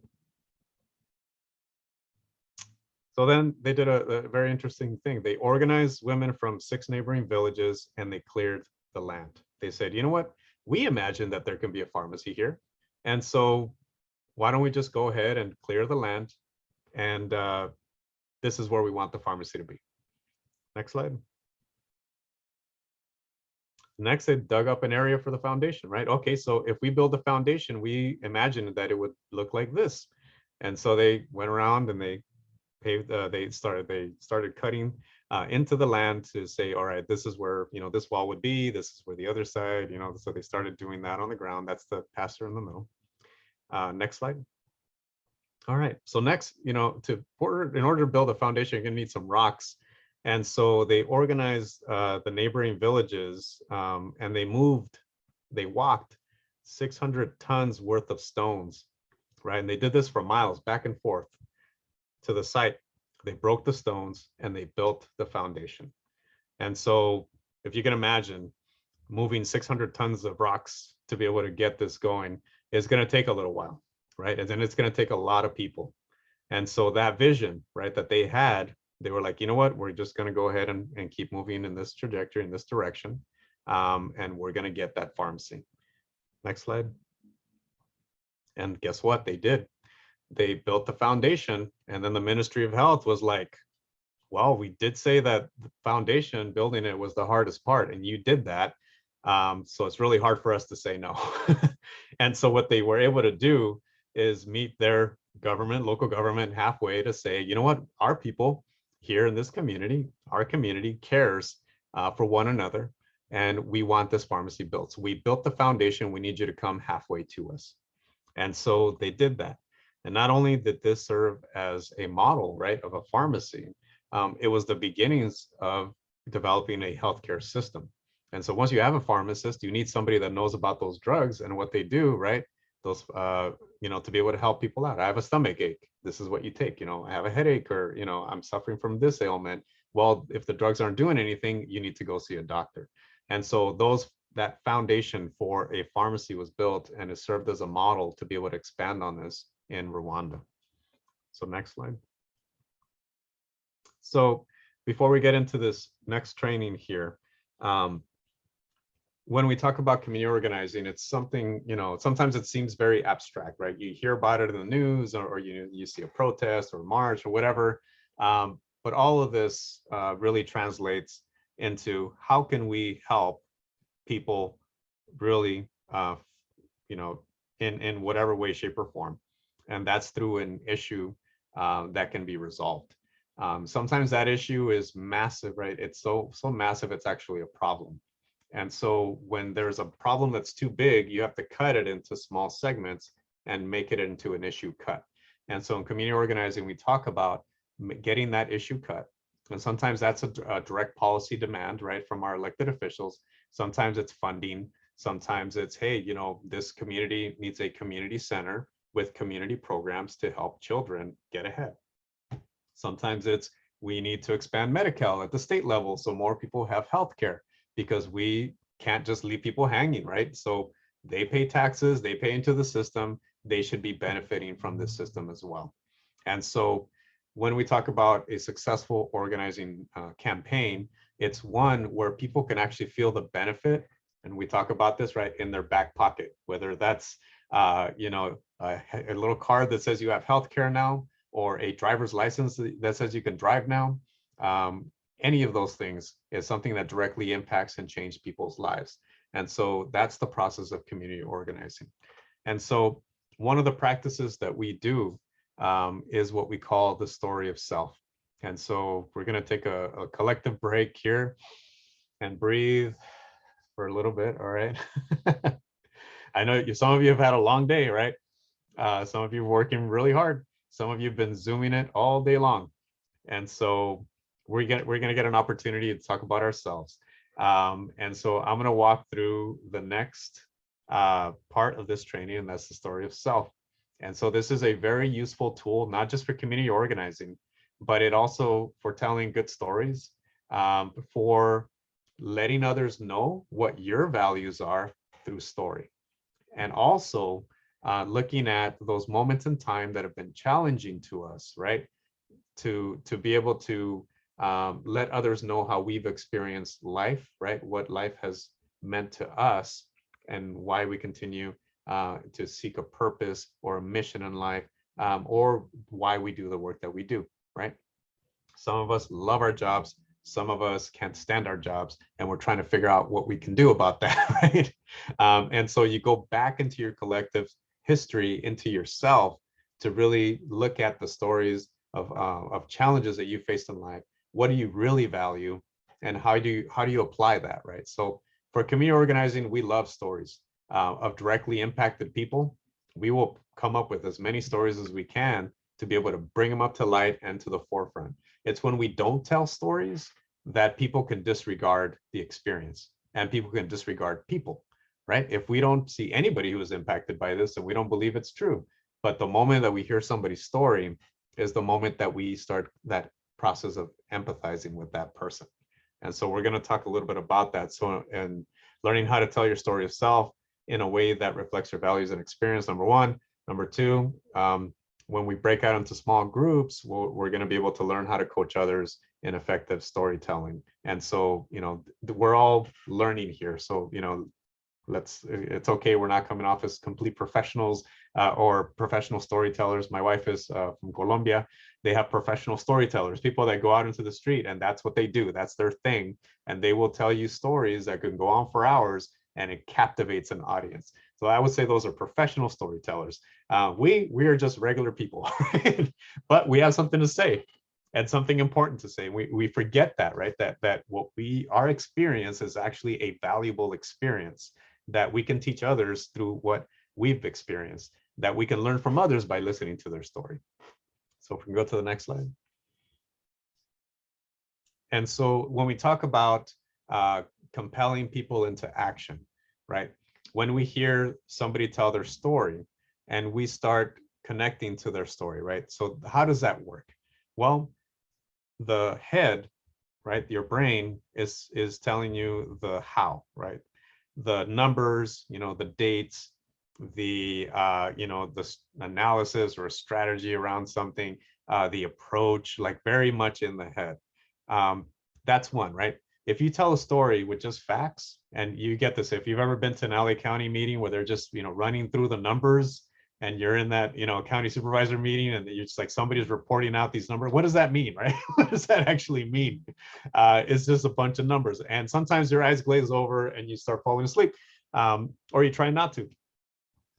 So then they did a very interesting thing. They organized women from 6 neighboring villages and they cleared the land. They said, you know what? We imagine that there can be a pharmacy here. And so why don't we just go ahead and clear the land? And this is where we want the pharmacy to be. Next slide. Next, they dug up an area for the foundation, right? Okay, so if we build the foundation, we imagined that it would look like this. And so they went around and they paved, they started cutting into the land to say, all right, this is where, this wall would be, this is where the other side, so they started doing that on the ground. That's the pasture in the middle. Next slide. All right, so next, in order to build a foundation, you're gonna need some rocks. And so they organized the neighboring villages and they walked 600 tons worth of stones, right? And they did this for miles back and forth to the site. They broke the stones and they built the foundation. And so if you can imagine moving 600 tons of rocks to be able to get this going is going to take a little while, right? And then it's going to take a lot of people. And so that vision, right, that they had, they were like, you know what, we're just going to go ahead and keep moving in this trajectory, in this direction. And we're going to get that pharmacy. Next slide. And guess what? They did. They built the foundation, and then the Ministry of Health was like, well, we did say that the foundation, building it, was the hardest part, and you did that. So it's really hard for us to say no. And so what they were able to do is meet their government, local government, halfway to say, you know what, our people here in this community, our community cares for one another, and we want this pharmacy built. So we built the foundation, we need you to come halfway to us. And so they did that. And not only did this serve as a model, right, of a pharmacy, it was the beginnings of developing a healthcare system. And so once you have a pharmacist, you need somebody that knows about those drugs and what they do, right? Those, to be able to help people out. I have a stomach ache. This is what you take. I have a headache, or, I'm suffering from this ailment. Well, if the drugs aren't doing anything, you need to go see a doctor. And so that foundation for a pharmacy was built, and it served as a model to be able to expand on this in Rwanda. So next slide. So before we get into this next training here, when we talk about community organizing, it's something, sometimes it seems very abstract, right? You hear about it in the news, or you see a protest or march or whatever. But all of this really translates into how can we help people really, in whatever way, shape, or form. And that's through an issue that can be resolved. Sometimes that issue is massive, right? It's so massive, it's actually a problem. And so when there's a problem that's too big, you have to cut it into small segments and make it into an issue cut. And so in community organizing, we talk about getting that issue cut. And sometimes that's a direct policy demand, right, from our elected officials. Sometimes it's funding. Sometimes it's, hey, this community needs a community center with community programs to help children get ahead. Sometimes it's, we need to expand Medi-Cal at the state level so more people have healthcare, because we can't just leave people hanging, right? So they pay taxes, they pay into the system, they should be benefiting from this system as well. And so when we talk about a successful organizing campaign, it's one where people can actually feel the benefit and we talk about this, right, in their back pocket, whether that's, you know, a little card that says you have healthcare now, or a driver's license that says you can drive now. Any of those things is something that directly impacts and changes people's lives. And so that's the process of community organizing. And so one of the practices that we do is what we call the story of self. And so we're going to take a collective break here and breathe for a little bit. All right. I know some of you have had a long day, right? Some of you are working really hard. Some of you have been Zooming it all day long. And so we're gonna get an opportunity to talk about ourselves. And so I'm gonna walk through the next part of this training, and that's the story of self. And so this is a very useful tool, not just for community organizing, but it also for telling good stories, for letting others know what your values are through story. And also looking at those moments in time that have been challenging to us, right? To be able to let others know how we've experienced life, right? What life has meant to us and why we continue to seek a purpose or a mission in life, or why we do the work that we do, right? Some of us love our jobs. Some of us can't stand our jobs, and we're trying to figure out what we can do about that, right? And so you go back into your collective history, into yourself, to really look at the stories of challenges that you faced in life. What do you really value, and how do you apply that, right? So for community organizing, we love stories of directly impacted people. We will come up with as many stories as we can to be able to bring them up to light and to the forefront. It's when we don't tell stories that people can disregard the experience, and people can disregard people, right? If we don't see anybody who was impacted by this, and we don't believe it's true, but the moment that we hear somebody's story is the moment that we start that process of empathizing with that person. And so we're going to talk a little bit about that. So, and learning how to tell your story of self in a way that reflects your values and experience, number one. Number two, when we break out into small groups, we're going to be able to learn how to coach others in effective storytelling. And so, you know, we're all learning here. So, you know, it's okay. We're not coming off as complete professionals or professional storytellers. My wife is from Colombia. They have professional storytellers, people that go out into the street, and that's what they do. That's their thing. And they will tell you stories that can go on for hours, and it captivates an audience. So I would say those are professional storytellers. We are just regular people, right? But we have something to say and something important to say. We forget that, right? That our experience is actually a valuable experience that we can teach others through what we've experienced, that we can learn from others by listening to their story. So if we can go to the next slide. And so when we talk about compelling people into action, right? When we hear somebody tell their story and we start connecting to their story, right? So how does that work? Well, the head, right? Your brain is telling you the how, right? The numbers, you know, the dates, the you know, the analysis or strategy around something, the approach, like very much in the head. That's one, right? If you tell a story with just facts, and you get this, if you've ever been to an LA County meeting where they're just, you know, running through the numbers, and you're in that, you know, county supervisor meeting, and you're just like, somebody's reporting out these numbers. What does that mean, right? What does that actually mean? It's just a bunch of numbers. And sometimes your eyes glaze over and you start falling asleep, or you try not to.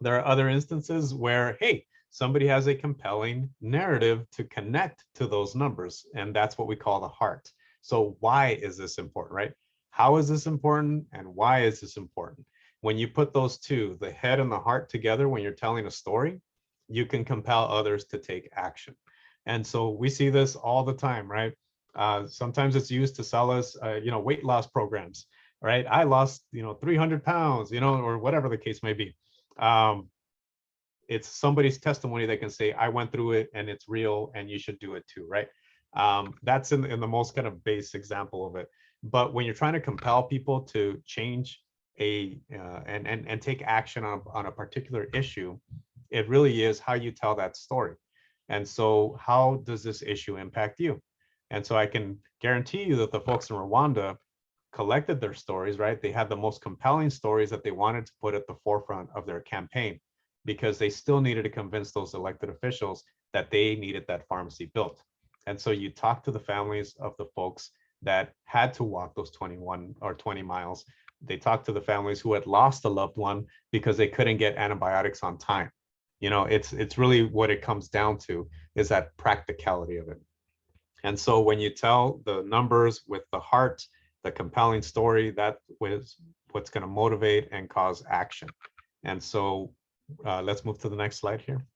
There are other instances where, hey, somebody has a compelling narrative to connect to those numbers, and that's what we call the heart. So why is this important, right? How is this important, and why is this important? When you put those two, the head and the heart, together, when you're telling a story, you can compel others to take action. And so we see this all the time, right? Sometimes it's used to sell us, you know, weight loss programs, right? I lost, you know, 300 pounds, you know, or whatever the case may be. It's somebody's testimony that can say, I went through it and it's real and you should do it too, right? That's in the most kind of base example of it. But when you're trying to compel people to change and take action on a particular issue, it really is how you tell that story. And so how does this issue impact you? And so I can guarantee you that the folks in Rwanda collected their stories, right, they had the most compelling stories that they wanted to put at the forefront of their campaign, because they still needed to convince those elected officials that they needed that pharmacy built. And so you talk to the families of the folks that had to walk those 21 or 20 miles. They talked to the families who had lost a loved one because they couldn't get antibiotics on time. You know, it's really what it comes down to, is that practicality of it. And so when you tell the numbers with the heart, the compelling story, that was what's going to motivate and cause action. And so let's move to the next slide here.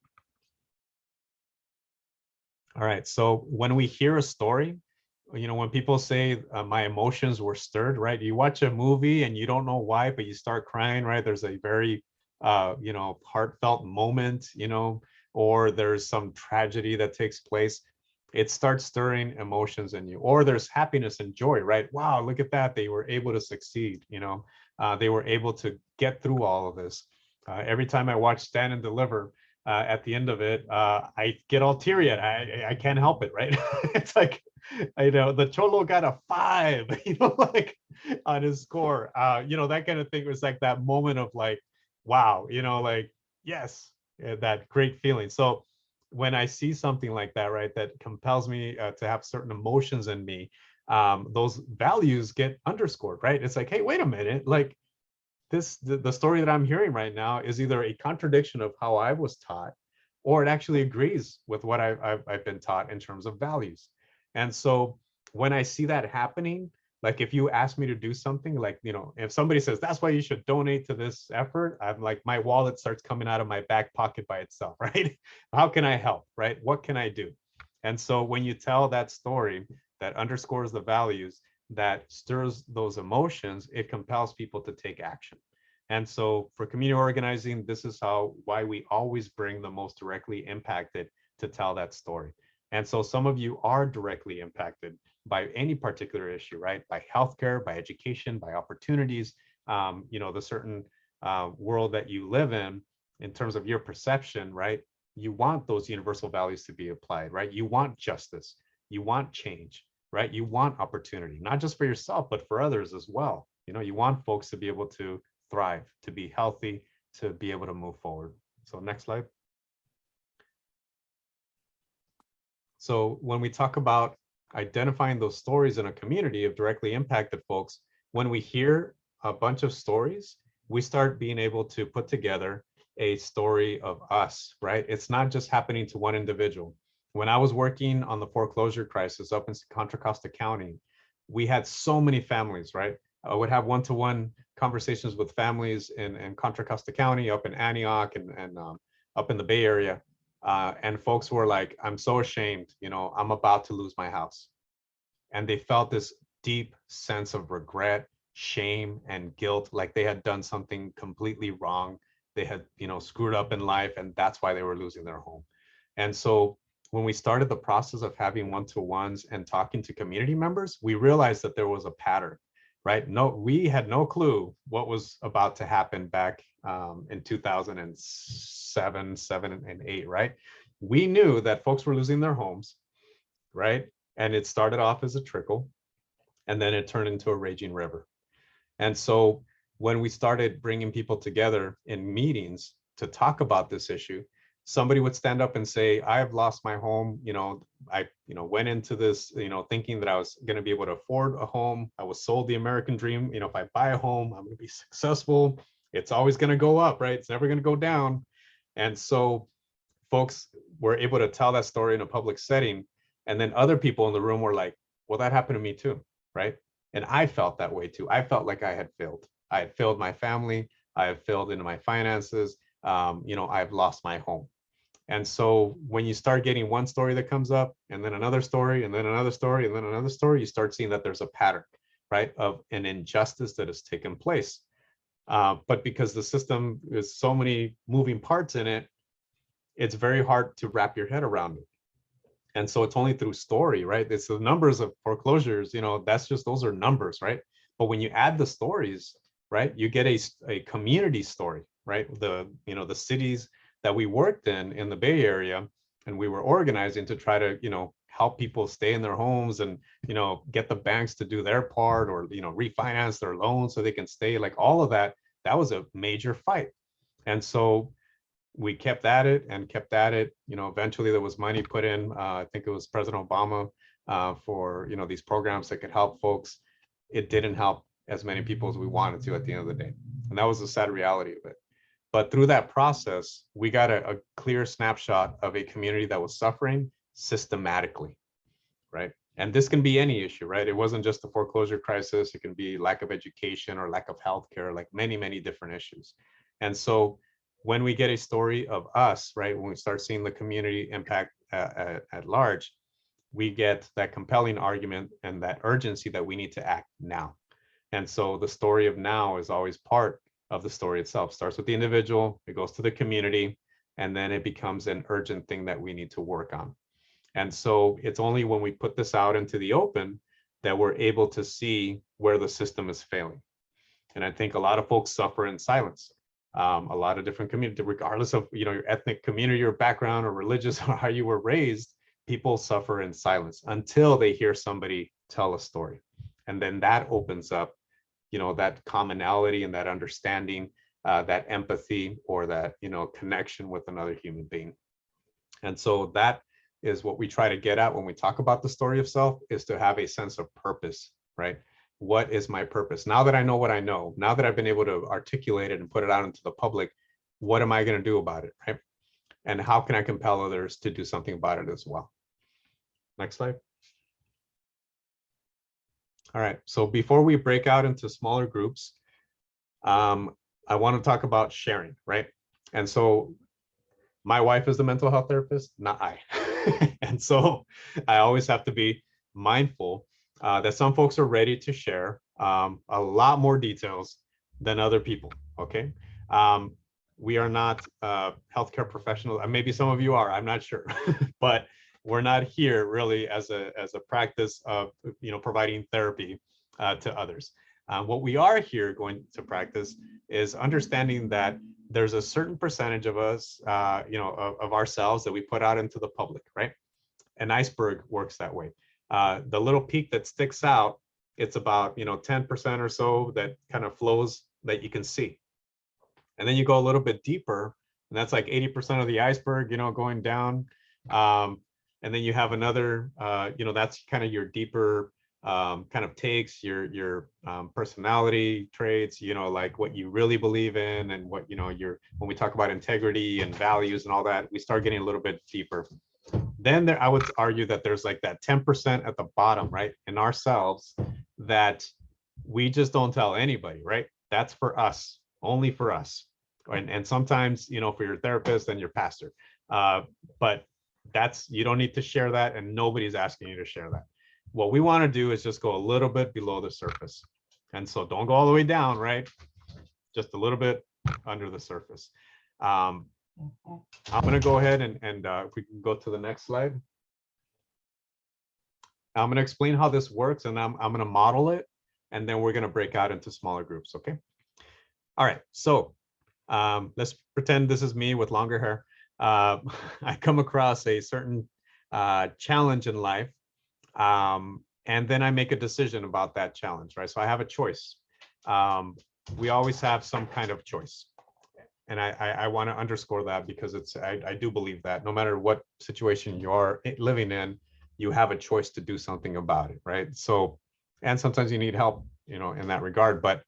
All right, so when we hear a story, you know, when people say my emotions were stirred, right? You watch a movie and you don't know why, but you start crying, right? There's a very, you know, heartfelt moment, you know, or there's some tragedy that takes place. It starts stirring emotions in you, or there's happiness and joy, right? Wow, look at that. They were able to succeed, you know, they were able to get through all of this. Every time I watch Stand and Deliver, at the end of it, I get all teary-eyed. I can't help it, right? It's like, you know, the Cholo got a 5, you know, like on his score. You know, that kind of thing was like that moment of like, wow, you know, like, yes, that great feeling. So when I see something like that, right, that compels me to have certain emotions in me, those values get underscored, right? It's like, hey, wait a minute, like the story that I'm hearing right now is either a contradiction of how I was taught, or it actually agrees with what I've been taught in terms of values. And so when I see that happening, like if you ask me to do something, like, you know, if somebody says, that's why you should donate to this effort, I'm like, my wallet starts coming out of my back pocket by itself, right? How can I help, right? What can I do? And so when you tell that story that underscores the values, that stirs those emotions, it compels people to take action. And so for community organizing, this is why we always bring the most directly impacted to tell that story. And so some of you are directly impacted by any particular issue, right? By healthcare, by education, by opportunities, you know, the certain world that you live in terms of your perception, right? You want those universal values to be applied, right? You want justice, you want change, right? You want opportunity, not just for yourself, but for others as well. You know, you want folks to be able to thrive, to be healthy, to be able to move forward. So next slide. So when we talk about identifying those stories in a community of directly impacted folks, when we hear a bunch of stories, we start being able to put together a story of us, right? It's not just happening to one individual. When I was working on the foreclosure crisis up in Contra Costa County, we had so many families, right? I would have one-to-one conversations with families in Contra Costa County, up in Antioch, and up in the Bay Area. And folks were like, I'm so ashamed, you know, I'm about to lose my house. And they felt this deep sense of regret, shame, and guilt, like they had done something completely wrong. They had, you know, screwed up in life, and that's why they were losing their home. And so when we started the process of having one-to-ones and talking to community members, we realized that there was a pattern, right? No, we had no clue what was about to happen back in 2007, 7, and 8, right? We knew that folks were losing their homes, right? And it started off as a trickle, and then it turned into a raging river. And so when we started bringing people together in meetings to talk about this issue, somebody would stand up and say, I've lost my home. You know, I went into this, you know, thinking that I was going to be able to afford a home. I was sold the American dream. You know, if I buy a home, I'm going to be successful. It's always going to go up, right? It's never going to go down. And so folks were able to tell that story in a public setting. And then other people in the room were like, well, that happened to me too, right? And I felt that way too. I felt like I had failed. I had failed my family. I have failed in my finances. You know, I've lost my home. And so when you start getting one story that comes up, and then another story, and then another story, and then another story, you start seeing that there's a pattern, right, of an injustice that has taken place. But because the system is so many moving parts in it, it's very hard to wrap your head around it. And so it's only through story, right? It's the numbers of foreclosures, you know, that's just, those are numbers, right? But when you add the stories, right, you get a community story, right? You know, the cities that we worked in the Bay Area, and we were organizing to try to, you know, help people stay in their homes and, get the banks to do their part, or, refinance their loans so they can stay, like all of that. That was a major fight. And so we kept at it and kept at it. Eventually there was money put in, I think it was President Obama, for, these programs that could help folks. It didn't help as many people as we wanted to at the end of the day. And that was the sad reality of it. But through that process, we got a clear snapshot of a community that was suffering systematically, right? And this can be any issue, right? It wasn't just the foreclosure crisis. It can be lack of education or lack of healthcare, like many, many different issues. And so when we get a story of us, right, when we start seeing the community impact at large, we get that compelling argument and that urgency that we need to act now. And so the story of now is always part of the story itself. Starts with the individual, it goes to the community, and then it becomes an urgent thing that we need to work on. And so it's only when we put this out into the open that we're able to see where the system is failing. And I think a lot of folks suffer in silence. A lot of different communities, regardless of your ethnic community or background or religious or how you were raised, people suffer in silence until they hear somebody tell a story. And then that opens up that commonality and that understanding, that empathy, or that, connection with another human being. And so that is what we try to get at when we talk about the story of self, is to have a sense of purpose, right? What is my purpose? Now that I know what I know, now that I've been able to articulate it and put it out into the public, what am I going to do about it, right? And how can I compel others to do something about it as well? Next slide. All right, so before we break out into smaller groups, I want to talk about sharing, right? And so my wife is the mental health therapist, not I. And so I always have to be mindful that some folks are ready to share a lot more details than other people, okay? We are not healthcare professionals. Maybe some of you are, I'm not sure, but we're not here really as a practice of providing therapy to others. What we are here going to practice is understanding that there's a certain percentage of us, of ourselves that we put out into the public, right? An iceberg works that way. The little peak that sticks out, it's about 10% or so that kind of flows that you can see. And then you go a little bit deeper, and that's like 80% of the iceberg, going down. And then you have another, that's kind of your deeper kind of takes, your personality traits, like what you really believe in, and what, when we talk about integrity and values and all that, we start getting a little bit deeper. Then I would argue that there's like that 10% at the bottom, right, in ourselves, that we just don't tell anybody, right? That's for us, only for us. And sometimes, for your therapist and your pastor. But you don't need to share that, and nobody's asking you to share that. What we want to do is just go a little bit below the surface. And so don't go all the way down, right? Just a little bit under the surface. I'm going to go ahead and if we can go to the next slide. I'm going to explain how this works, and I'm going to model it, and then we're going to break out into smaller groups, okay? All right, so let's pretend this is me with longer hair. I come across a certain challenge in life, and then I make a decision about that challenge, right? So I have a choice. We always have some kind of choice. And I want to underscore that, because I do believe that no matter what situation you're living in, you have a choice to do something about it, right? So, and sometimes you need help, in that regard, but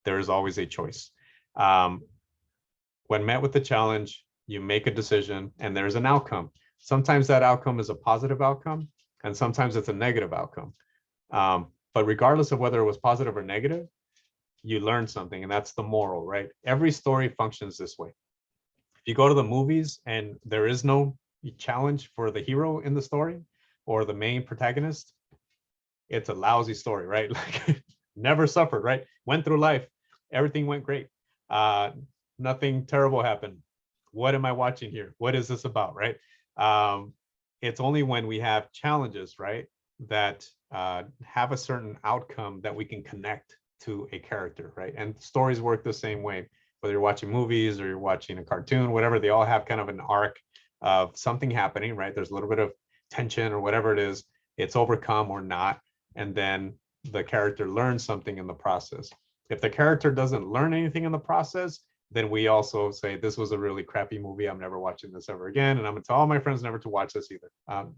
there is always a choice. When met with the challenge, you make a decision and there's an outcome. Sometimes that outcome is a positive outcome, and sometimes it's a negative outcome. But regardless of whether it was positive or negative, you learn something, and that's the moral, right? Every story functions this way. If you go to the movies and there is no challenge for the hero in the story or the main protagonist, it's a lousy story, right? Like, never suffered, right? Went through life, everything went great. Nothing terrible happened. What am I watching here? What is this about, right? It's only when we have challenges, right, that have a certain outcome that we can connect to a character, right? And stories work the same way, whether you're watching movies or you're watching a cartoon, whatever, they all have kind of an arc of something happening, right? There's a little bit of tension or whatever it is, it's overcome or not. And then the character learns something in the process. If the character doesn't learn anything in the process, then we also say, this was a really crappy movie. I'm never watching this ever again. And I'm gonna tell all my friends never to watch this either.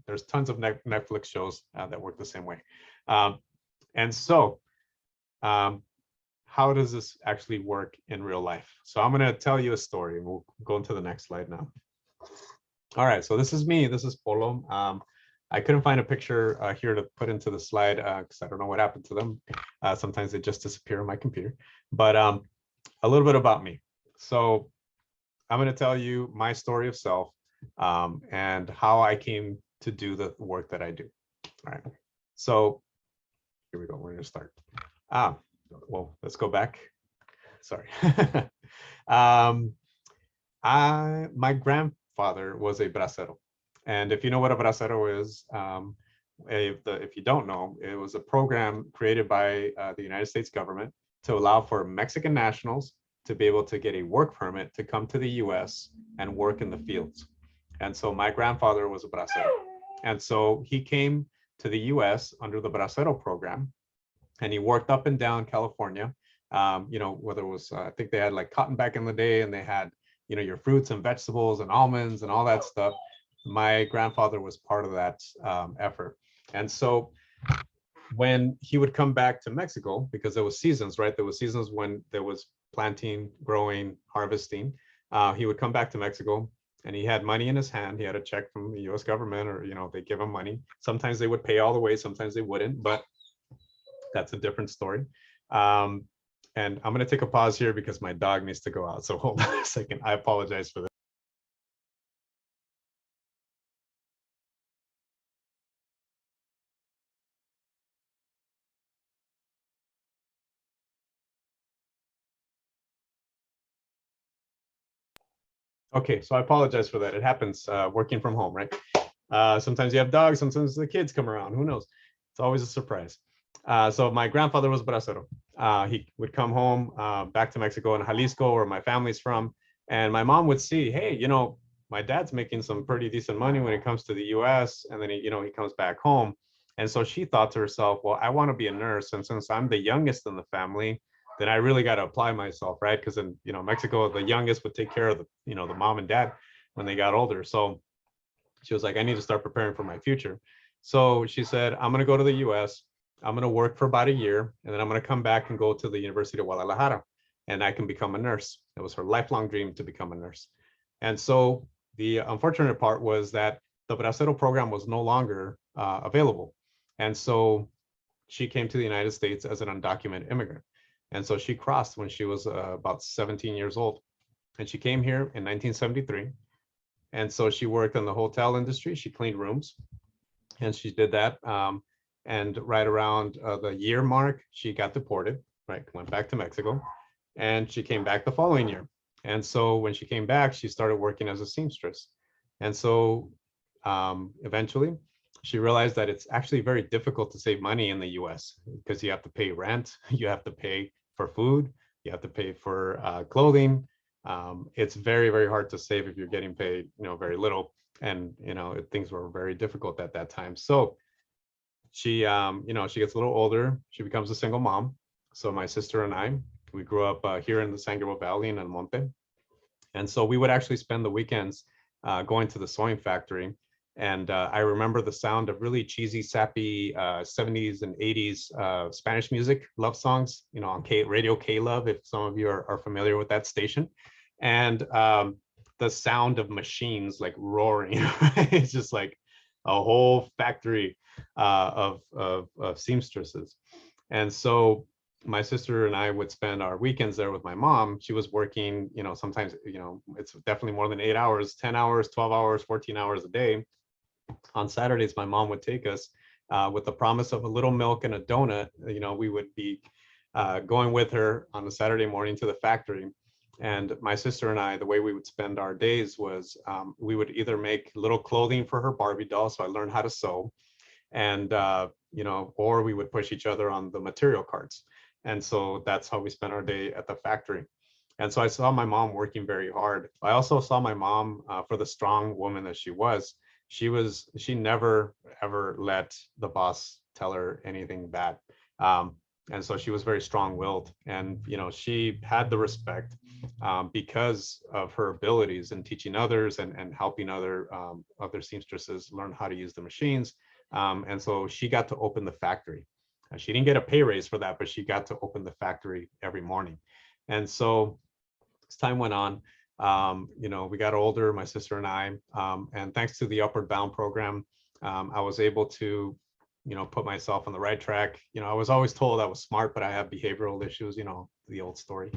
There's tons of Netflix shows that work the same way. And so how does this actually work in real life? So I'm gonna tell you a story, and we'll go into the next slide now. All right, so this is me, this is Polo. I couldn't find a picture here to put into the slide because I don't know what happened to them. Sometimes they just disappear on my computer. But a little bit about me. So I'm going to tell you my story of self and how I came to do the work that I do. All right. So here we go. We're going to start. Well, let's go back. Sorry. My grandfather was a bracero. And if you know what a bracero is, if you don't know, it was a program created by the United States government to allow for Mexican nationals to be able to get a work permit to come to the US and work in the fields. And so my grandfather was a bracero. And so he came to the US under the bracero program, and he worked up and down California. You know, whether it was, I think they had like cotton back in the day, and they had, you know, your fruits and vegetables and almonds and all that stuff. My grandfather was part of that effort. And so when he would come back to Mexico, because there was seasons, right? There was seasons when there was planting, growing, harvesting. He would come back to Mexico, and he had money in his hand. He had a check from the US government, or, you know, they give him money. Sometimes they would pay all the way, sometimes they wouldn't, but that's a different story. And I'm gonna take a pause here because my dog needs to go out. So hold on a second. I apologize for that. Okay, so I apologize for that. It happens working from home, right? Sometimes you have dogs, sometimes the kids come around, who knows? It's always a surprise. So my grandfather was bracero. He would come home back to Mexico in Jalisco, where my family's from. And my mom would see, hey, you know, my dad's making some pretty decent money when it comes to the US. And then, he comes back home. And so she thought to herself, well, I want to be a nurse. And since I'm the youngest in the family, then I really got to apply myself, right? Because in, Mexico, the youngest would take care of the, the mom and dad when they got older. So she was like, I need to start preparing for my future. So she said, I'm going to go to the US. I'm going to work for about a year, and then I'm going to come back and go to the University of Guadalajara, and I can become a nurse. It was her lifelong dream to become a nurse. And so the unfortunate part was that the bracero program was no longer available. And so she came to the United States as an undocumented immigrant. And so she crossed when she was about 17 years old. And she came here in 1973. And so she worked in the hotel industry. She cleaned rooms, and she did that. And right around the year mark, she got deported, right? Went back to Mexico, and she came back the following year. And so when she came back, she started working as a seamstress. And so eventually she realized that it's actually very difficult to save money in the US, because you have to pay rent, you have to pay for food, you have to pay for clothing. It's very, very hard to save if you're getting paid, very little. And, things were very difficult at that time. So she, she gets a little older, she becomes a single mom. So my sister and I, we grew up here in the San Gabriel Valley in El Monte. And so we would actually spend the weekends going to the sewing factory. And I remember the sound of really cheesy, sappy 70s and 80s Spanish music, love songs, on Radio K-Love, if some of you are familiar with that station. And the sound of machines like roaring. It's just like a whole factory of seamstresses. And so my sister and I would spend our weekends there with my mom. She was working, sometimes, it's definitely more than 8 hours, 10 hours, 12 hours, 14 hours a day. On Saturdays, my mom would take us with the promise of a little milk and a donut. We would be going with her on a Saturday morning to the factory. And my sister and I, the way we would spend our days was we would either make little clothing for her Barbie doll. So I learned how to sew, and, or we would push each other on the material carts. And so that's how we spent our day at the factory. And so I saw my mom working very hard. I also saw my mom, for the strong woman that she was, she never ever let the boss tell her anything bad. And so she was very strong-willed, and she had the respect because of her abilities in teaching others and helping other seamstresses learn how to use the machines. And so she got to open the factory. She didn't get a pay raise for that, but she got to open the factory every morning. And so as time went on, we got older, my sister and I, and thanks to the Upward Bound program, I was able to put myself on the right track. I was always told I was smart, but I have behavioral issues, the old story.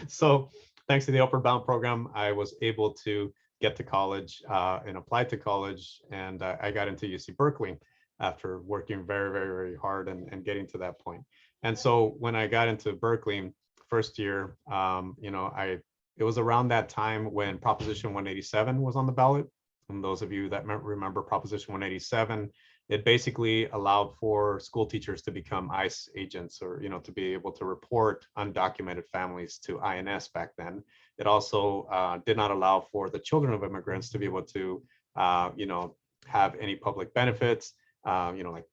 So thanks to the Upward Bound program, I was able to get to college and apply to college. And I got into UC Berkeley after working very, very, very hard and getting to that point. And so when I got into Berkeley first year, it was around that time when Proposition 187 was on the ballot. And those of you that remember Proposition 187, it basically allowed for school teachers to become ICE agents, or to be able to report undocumented families to INS back then. It also did not allow for the children of immigrants to be able to have any public benefits, like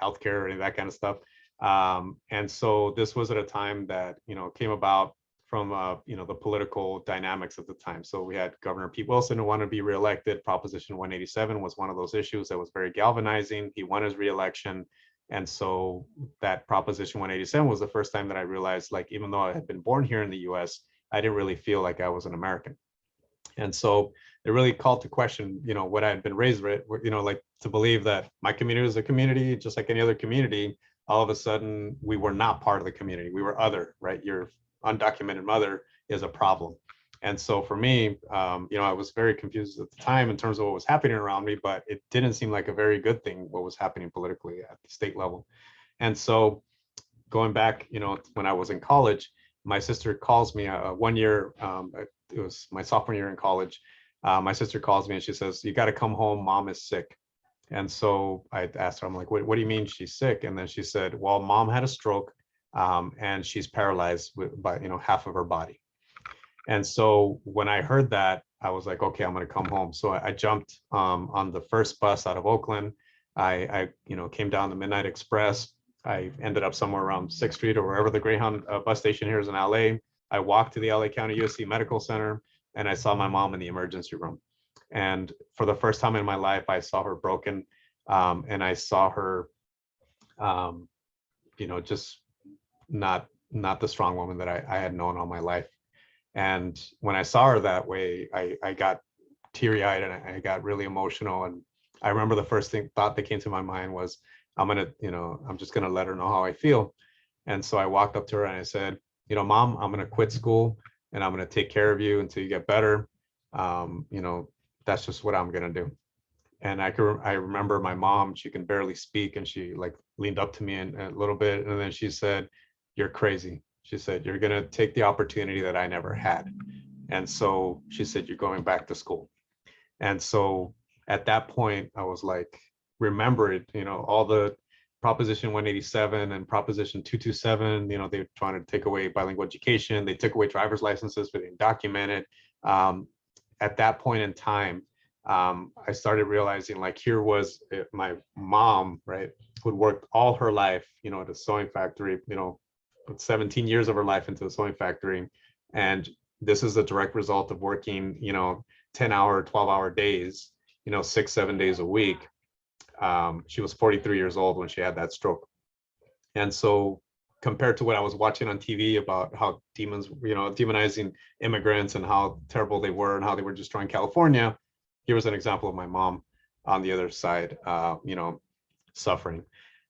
healthcare or any of that kind of stuff. And so this was at a time that came about from the political dynamics of the time. So we had Governor Pete Wilson who wanted to be reelected. Proposition 187 was one of those issues that was very galvanizing. He won his reelection. And so that Proposition 187 was the first time that I realized, like, even though I had been born here in the US, I didn't really feel like I was an American. And so it really called to question, what I had been raised with, like to believe that my community was a community, just like any other community. All of a sudden, we were not part of the community. We were other, right? Your undocumented mother is a problem. And so for me, I was very confused at the time in terms of what was happening around me, but it didn't seem like a very good thing, what was happening politically at the state level. And so going back, when I was in college, my sister calls me one year, it was my sophomore year in college. My sister calls me and she says, "You got to come home, mom is sick." And so I asked her, I'm like, what do you mean she's sick? And then she said, well, mom had a stroke and she's paralyzed by half of her body. And so when I heard that, I was like, okay, I'm going to come home. So I jumped on the first bus out of Oakland. I came down the Midnight Express. I ended up somewhere around 6th Street or wherever the Greyhound bus station here is in LA. I walked to the LA County USC Medical Center and I saw my mom in the emergency room. And for the first time in my life, I saw her broken, and I saw her, just not the strong woman that I had known all my life. And when I saw her that way, I got teary-eyed and I got really emotional. And I remember the first thought that came to my mind was, I'm just gonna let her know how I feel. And so I walked up to her and I said, Mom, I'm gonna quit school and I'm gonna take care of you until you get better. That's just what I'm gonna do. And I remember my mom, she can barely speak, and she like leaned up to me a little bit, and then she said, "You're crazy." She said, "You're gonna take the opportunity that I never had." And so she said, "You're going back to school." And so at that point, I was like, remember it, all the Proposition 187 and Proposition 227, they're trying to take away bilingual education. They took away driver's licenses for the undocumented. At that point in time, I started realizing, like, here was my mom, right, who'd worked all her life, at a sewing factory, 17 years of her life into a sewing factory. And this is a direct result of working, 10-hour, 12-hour days, 6-7 days a week. She was 43 years old when she had that stroke. And so compared to what I was watching on TV about how demonizing immigrants and how terrible they were and how they were destroying California, here was an example of my mom on the other side, suffering.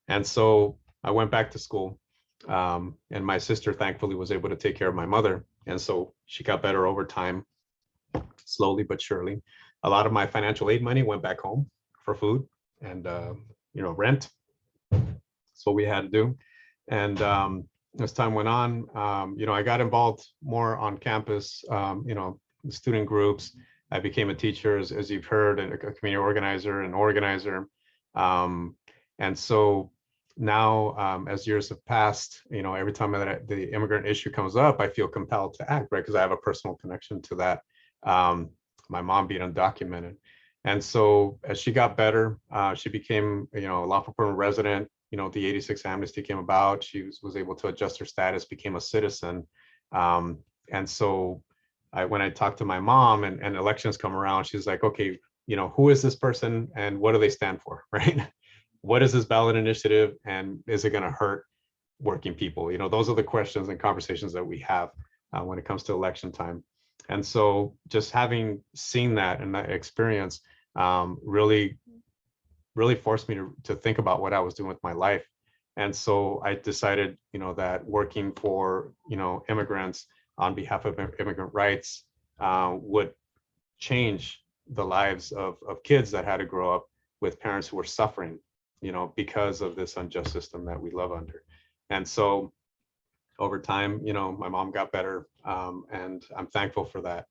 And so I went back to school, and my sister thankfully was able to take care of my mother. And so she got better over time, slowly but surely. A lot of my financial aid money went back home for food and, rent. That's what we had to do. And as time went on, I got involved more on campus, student groups. I became a teacher, as you've heard, and a community organizer and organizer. And so now, as years have passed, every time that the immigrant issue comes up, I feel compelled to act, right? Because I have a personal connection to that. My mom being undocumented. And so as she got better, she became, a lawful permanent resident. The 86 amnesty came about. She was able to adjust her status, became a citizen. And so when I talked to my mom and elections come around, she's like, okay, who is this person and what do they stand for, right? What is this ballot initiative and is it going to hurt working people? Those are the questions and conversations that we have when it comes to election time. And so just having seen that and that experience really forced me to think about what I was doing with my life. And so I decided, that working for, immigrants on behalf of immigrant rights would change the lives of kids that had to grow up with parents who were suffering, because of this unjust system that we live under. And so over time, my mom got better, and I'm thankful for that.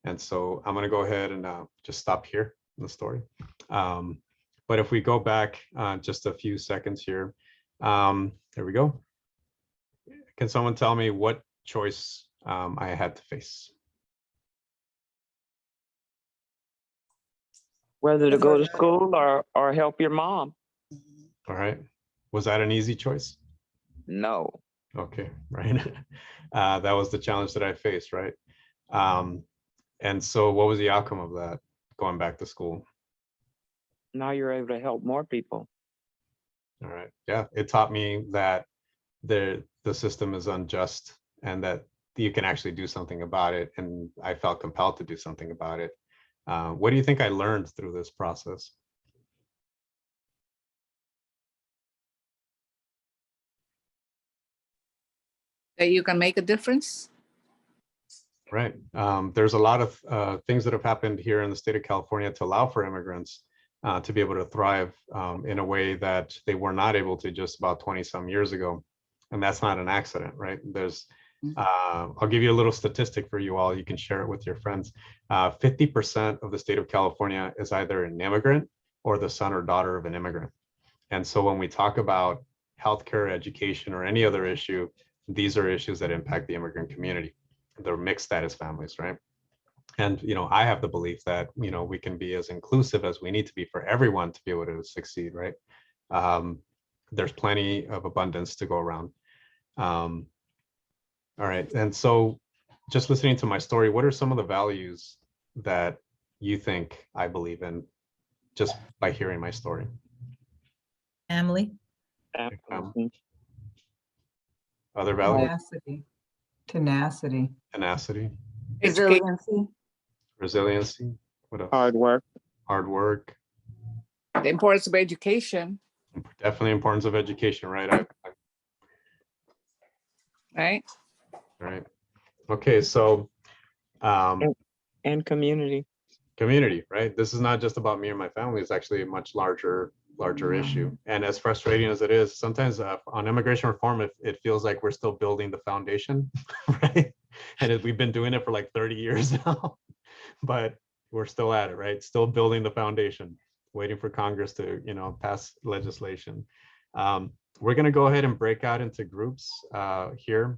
And so I'm going to go ahead and just stop here in the story. But if we go back just a few seconds here, there we go. Can someone tell me what choice I had to face? Whether to go to school or help your mom. All right. Was that an easy choice? No. Okay, right. That was the challenge that I faced, right? And so what was the outcome of that, going back to school? Now you're able to help more people. All right. Yeah, it taught me that the system is unjust and that you can actually do something about it. And I felt compelled to do something about it. What do you think I learned through this process? That you can make a difference. Right. There's a lot of things that have happened here in the state of California to allow for immigrants to be able to thrive in a way that they were not able to just about 20 some years ago. And that's not an accident, right? There's, I'll give you a little statistic for you all. You can share it with your friends. 50% of the state of California is either an immigrant or the son or daughter of an immigrant. And so when we talk about healthcare, education, or any other issue, these are issues that impact the immigrant community. They're mixed status families, right? And, I have the belief that, we can be as inclusive as we need to be for everyone to be able to succeed, right? There's plenty of abundance to go around. All right. And so just listening to my story, what are some of the values that you think I believe in just by hearing my story? Family. Other values? Tenacity. Tenacity. Resiliency. Resiliency. What else? Hard work. Hard work. The importance of education. Definitely importance of education, right? Right. Right. Okay, so And community. community, right? This is not just about me and my family. It's actually a much larger issue. And as frustrating as it is, sometimes on immigration reform, it feels like we're still building the foundation, right? And we've been doing it for like 30 years now, but we're still at it, right? Still building the foundation, waiting for Congress to, pass legislation. We're going to go ahead and break out into groups here.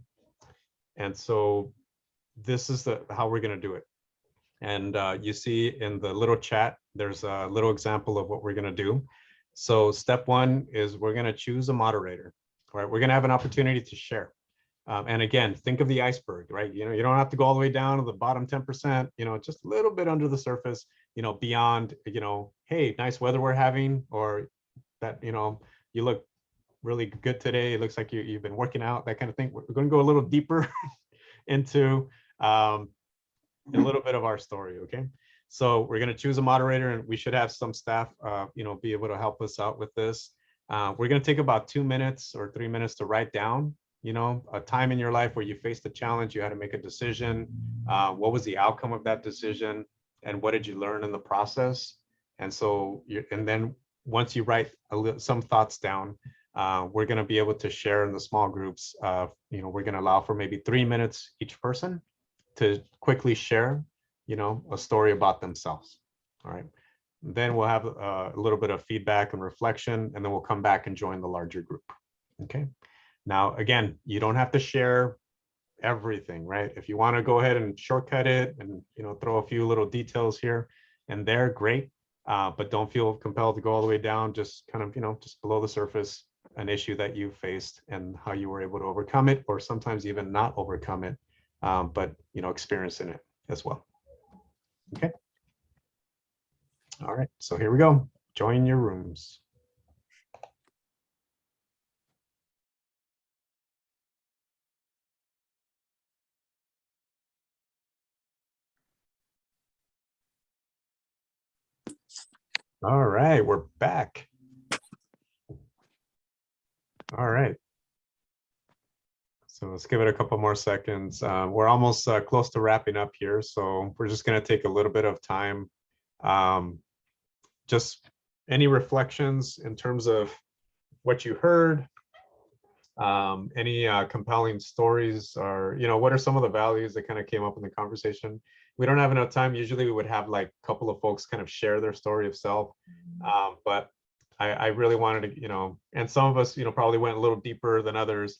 And so this is how we're going to do it. And you see in the little chat, there's a little example of what we're going to do. So step one is we're going to choose a moderator, right? We're going to have an opportunity to share. And again, think of the iceberg, right? You don't have to go all the way down to the bottom 10%, just a little bit under the surface, beyond, hey, nice weather we're having, or that, you look really good today. It looks like you've been working out, that kind of thing. We're going to go a little deeper into a little bit of our story, okay? So we're going to choose a moderator, and we should have some staff, be able to help us out with this. We're going to take about 2 minutes or 3 minutes to write down, a time in your life where you faced a challenge, you had to make a decision. What was the outcome of that decision, and what did you learn in the process? And so, and then once you write some thoughts down, we're going to be able to share in the small groups. We're going to allow for maybe 3 minutes each person to quickly share, a story about themselves. All right. Then we'll have a little bit of feedback and reflection, and then we'll come back and join the larger group. Okay. Now, again, you don't have to share everything, right? If you want to go ahead and shortcut it and, throw a few little details here and there, great. but don't feel compelled to go all the way down. Just kind of, just below the surface, an issue that you faced and how you were able to overcome it, or sometimes even not overcome it, but experiencing it as well. Okay. All right, so here we go. Join your rooms. All right, we're back. All right. So let's give it a couple more seconds. We're almost close to wrapping up here, so we're just going to take a little bit of time. Just any reflections in terms of what you heard, any compelling stories, or what are some of the values that kind of came up in the conversation? We don't have enough time. Usually we would have like a couple of folks kind of share their story of self, but I really wanted to, and some of us, probably went a little deeper than others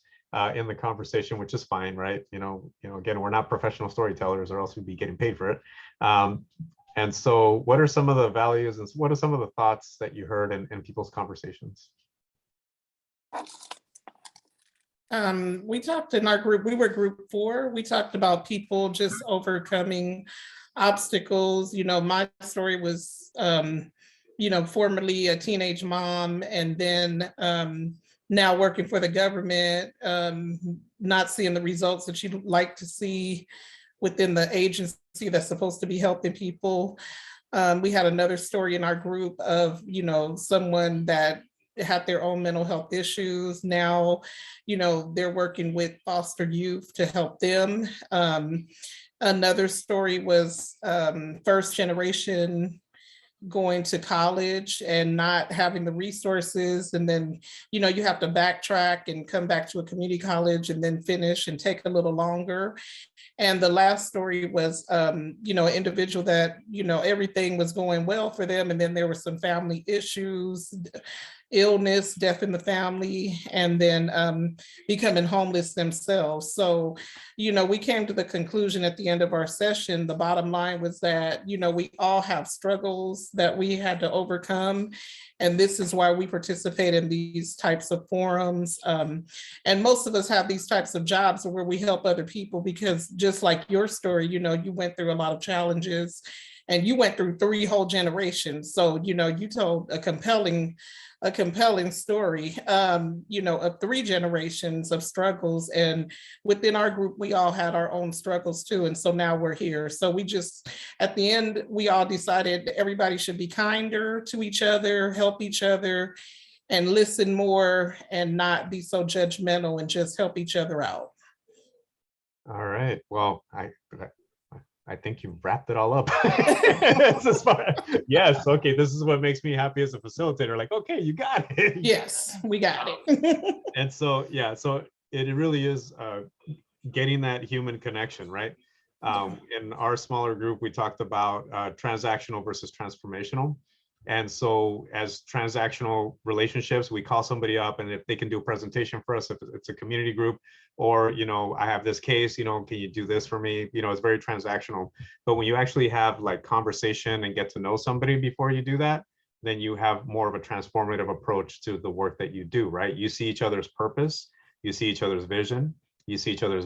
in the conversation, which is fine, right? Again, we're not professional storytellers, or else we'd be getting paid for it. And so what are some of the values and what are some of the thoughts that you heard in people's conversations? We talked in our group, we were group 4, we talked about people just overcoming obstacles. My story was, formerly a teenage mom, and then now working for the government, not seeing the results that you'd like to see within the agency that's supposed to be helping people. We had another story in our group of, someone that had their own mental health issues. Now, they're working with foster youth to help them. Another story was first generation going to college and not having the resources, and then you have to backtrack and come back to a community college and then finish and take a little longer. And the last story was an individual that everything was going well for them, and then there were some family issues, illness, death in the family, and then becoming homeless themselves. So, we came to the conclusion at the end of our session, the bottom line was that, we all have struggles that we had to overcome. And this is why we participate in these types of forums. And most of us have these types of jobs where we help other people, because just like your story, you went through a lot of challenges and you went through 3 whole generations. So, you told a compelling story, of 3 generations of struggles. And within our group, we all had our own struggles too. And so now we're here. So we just, at the end, we all decided everybody should be kinder to each other, help each other, and listen more, and not be so judgmental, and just help each other out. All right. Well, I think you wrapped it all up. Yes. Okay. This is what makes me happy as a facilitator. Like, okay, you got it. Yes, we got it. And so, yeah, so it really is getting that human connection, right? In our smaller group, we talked about transactional versus transformational. And so as transactional relationships, we call somebody up, and if they can do a presentation for us, if it's a community group, or, I have this case, can you do this for me? It's very transactional. But when you actually have like conversation and get to know somebody before you do that, then you have more of a transformative approach to the work that you do, right? You see each other's purpose, you see each other's vision, you see each other's,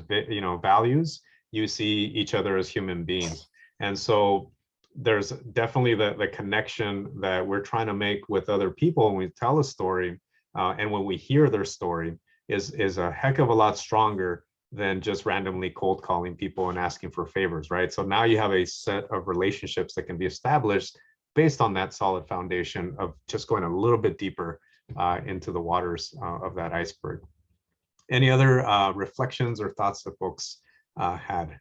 values, you see each other as human beings. And so there's definitely the connection that we're trying to make with other people when we tell a story, and when we hear their story is a heck of a lot stronger than just randomly cold calling people and asking for favors, right? So now you have a set of relationships that can be established based on that solid foundation of just going a little bit deeper into the waters of that iceberg. Any other reflections or thoughts that folks had?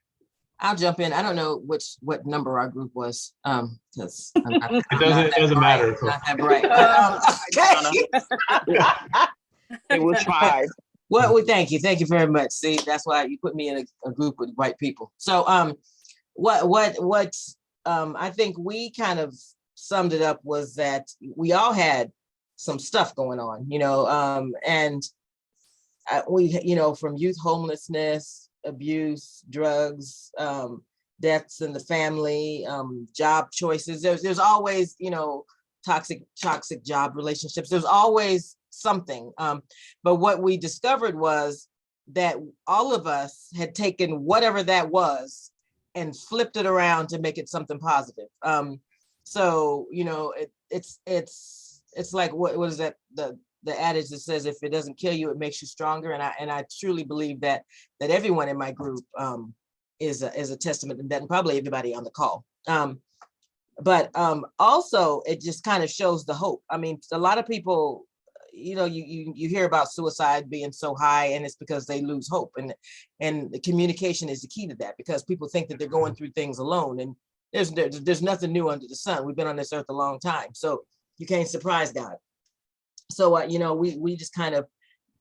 I'll jump in. I don't know what number our group was, because it doesn't matter. Not that bright. It was 5. Well, thank you very much. See, that's why you put me in a group with white people. So, what I think we kind of summed it up was that we all had some stuff going on, and we, from youth homelessness, abuse, drugs, deaths in the family, job choices. There's always, you know, toxic job relationships. There's always something. But what we discovered was that all of us had taken whatever that was and flipped it around to make it something positive. So, you know, it's like, what is that? The adage that says, if it doesn't kill you, it makes you stronger. And I truly believe that everyone in my group is a testament to that, and probably everybody on the call. But also it just kind of shows the hope. I mean, a lot of people, you know, you hear about suicide being so high, and it's because they lose hope. And the communication is the key to that, because people think that they're going through things alone, and there's nothing new under the sun. We've been on this earth a long time, so you can't surprise God. So, you know, we just kind of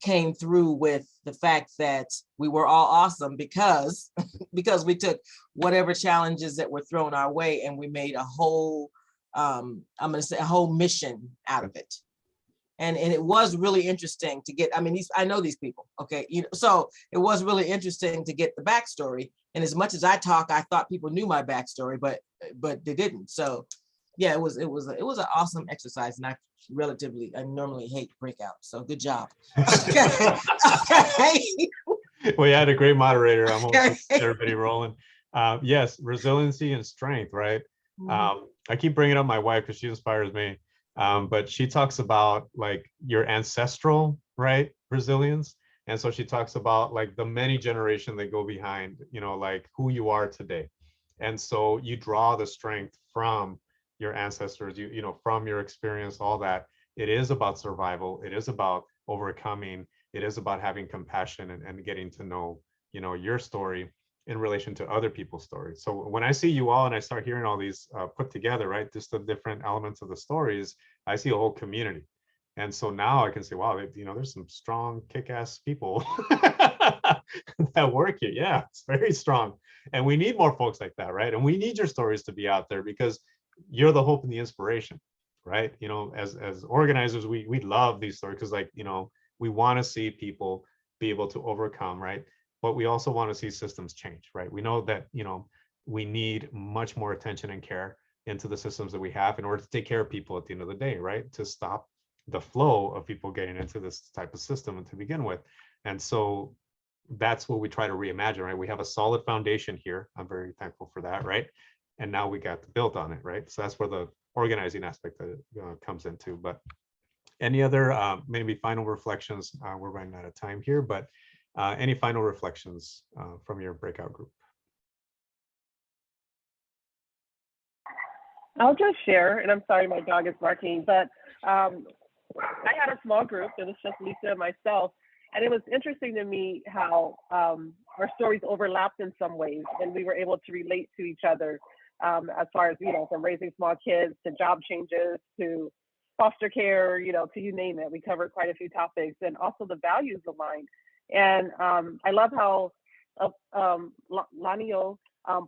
came through with the fact that we were all awesome because we took whatever challenges that were thrown our way, and we made a whole, I'm going to say a whole mission out of it. And it was really interesting to get, I mean, I know these people, okay, you know, so it was really interesting to get the backstory. And as much as I talk, I thought people knew my backstory, but they didn't. So yeah, it was an awesome exercise, and I normally hate breakouts. So good job. Okay. We had a great moderator. I'm hoping everybody rolling. Yes, resiliency and strength, right? I keep bringing up my wife because she inspires me. But she talks about like your ancestral, right, resilience. And so she talks about like the many generations that go behind, you know, like who you are today. And so you draw the strength from your ancestors, you know, from your experience, all that. It is about survival. It is about overcoming. It is about having compassion and getting to know, you know, your story in relation to other people's stories. So when I see you all and I start hearing all these put together, right, just the different elements of the stories, I see a whole community. And so now I can say, wow, you know, there's some strong kick-ass people that work here. Yeah, it's very strong. And we need more folks like that, right? And we need your stories to be out there, because you're the hope and the inspiration, right? You know, as organizers, we love these stories, because like, you know, we want to see people be able to overcome, right? But we also want to see systems change, right? We know that, you know, we need much more attention and care into the systems that we have in order to take care of people at the end of the day, right? To stop the flow of people getting into this type of system to begin with. And so that's what we try to reimagine, right? We have a solid foundation here. I'm very thankful for that, right? And now we got to build on it, right? So that's where the organizing aspect that comes into. But any other maybe final reflections? We're running out of time here, but any final reflections from your breakout group? I'll just share, and I'm sorry my dog is barking, but I had a small group. It was just Lisa and myself, and it was interesting to me how our stories overlapped in some ways, and we were able to relate to each other as far as, you know, from raising small kids to job changes to foster care, you know, to you name it. We covered quite a few topics, and also the values aligned. And I love how Lanio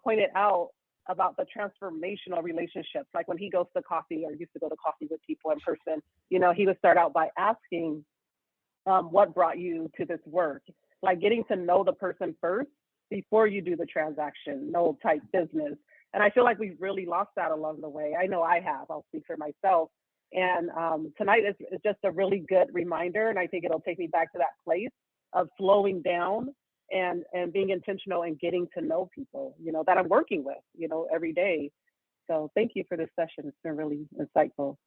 pointed out about the transformational relationships. Like when he goes to coffee, or used to go to coffee with people in person, you know, he would start out by asking, what brought you to this work? Like getting to know the person first before you do the transaction, no type business. And I feel like we've really lost that along the way. I know I have, I'll speak for myself. And tonight is just a really good reminder. And I think it'll take me back to that place of slowing down and being intentional and getting to know people, you know, that I'm working with, you know, every day. So thank you for this session. It's been really insightful.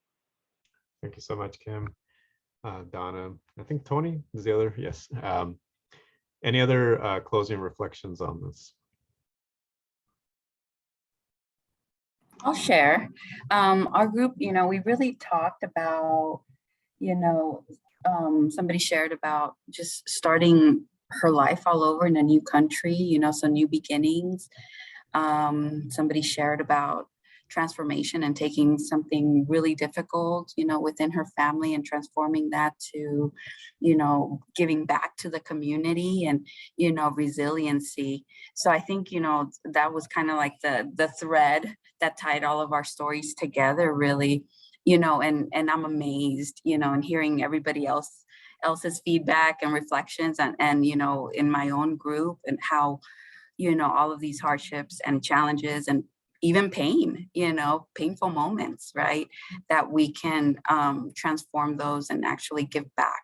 Thank you so much, Kim. Donna, I think Tony is the other, yes. Any other closing reflections on this? I'll share. Our group, you know, we really talked about, you know, somebody shared about just starting her life all over in a new country, you know, so new beginnings. Somebody shared about transformation and taking something really difficult, you know, within her family and transforming that to, you know, giving back to the community and, you know, resiliency. So I think, you know, that was kind of like the thread that tied all of our stories together, really, you know, and I'm amazed, you know, and hearing everybody else's feedback and reflections and, you know, in my own group, and how you know, all of these hardships and challenges and even pain, you know, painful moments, right? That we can transform those and actually give back,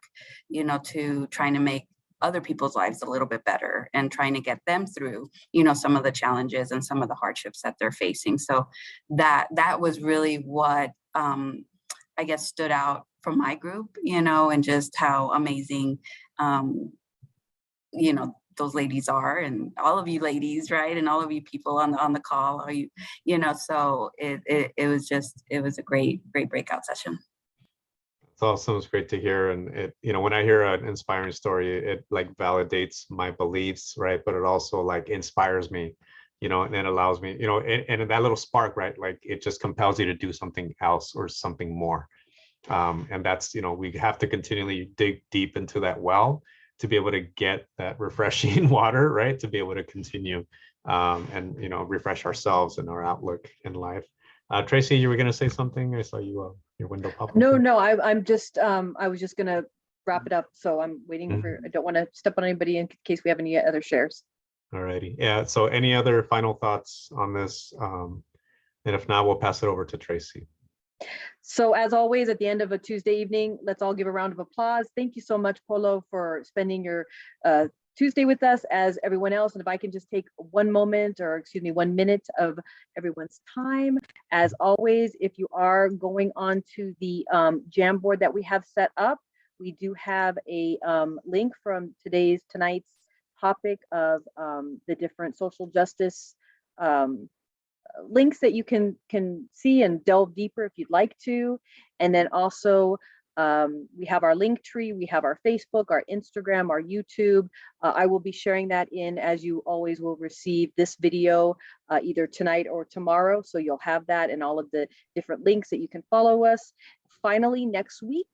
you know, to trying to make other people's lives a little bit better and trying to get them through, you know, some of the challenges and some of the hardships that they're facing. So that was really what I guess stood out from my group, you know, and just how amazing, you know, those ladies are, and all of you ladies, right? And all of you people on the call, are you know, so it was a great breakout session. It's awesome. It's great to hear. And it, you know, when I hear an inspiring story, it like validates my beliefs, right? But it also like inspires me, you know, and it allows me, you know, and that little spark, right? Like it just compels you to do something else or something more. And that's, you know, we have to continually dig deep into that well to be able to get that refreshing water, right? To be able to continue and, you know, refresh ourselves and our outlook in life. Tracy, you were going to say something. I saw you, your window pop up. No, I'm just, I was just gonna wrap it up. So I'm waiting for, I don't want to step on anybody in case we have any other shares. All righty. Yeah. So any other final thoughts on this? And if not, we'll pass it over to Tracy. So as always, at the end of a Tuesday evening, let's all give a round of applause. Thank you so much, Polo, for spending your Tuesday with us as everyone else. And if I can just take one moment, or excuse me, 1 minute of everyone's time. As always, if you are going on to the Jamboard that we have set up, we do have a link from tonight's topic of the different social justice links that you can see and delve deeper if you'd like to. And then also we have our link tree, we have our Facebook, our Instagram, our YouTube. I will be sharing that in, as you always will receive this video either tonight or tomorrow. So you'll have that and all of the different links that you can follow us. Finally, next week,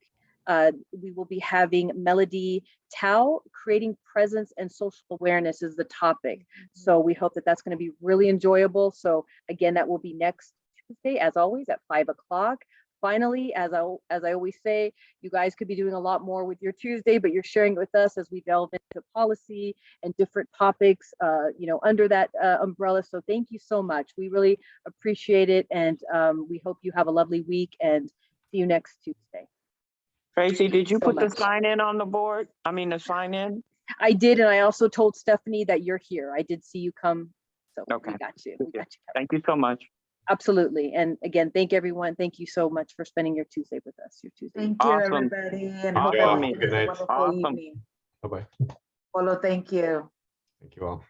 we will be having Melody Tao, creating presence and social awareness is the topic. So we hope that that's going to be really enjoyable. So again, that will be next Tuesday, as always, at 5 o'clock. Finally, as I always say, you guys could be doing a lot more with your Tuesday, but you're sharing it with us as we delve into policy and different topics, you know, under that umbrella. So thank you so much. We really appreciate it. And we hope you have a lovely week and see you next Tuesday. Tracy, did you so put the much. sign in on the board? I mean, the sign in? I did, and I also told Stephanie that you're here. I did see you come, so Okay. we got you. We got you covered. Thank you so much. Absolutely. And again, thank everyone. Thank you so much for spending your Tuesday with us. Your Tuesday. Thank you, Awesome. everybody, and Thank hope you all. everyone Good has a night. wonderful Awesome. evening. Bye-bye. Polo, thank you. Thank you all.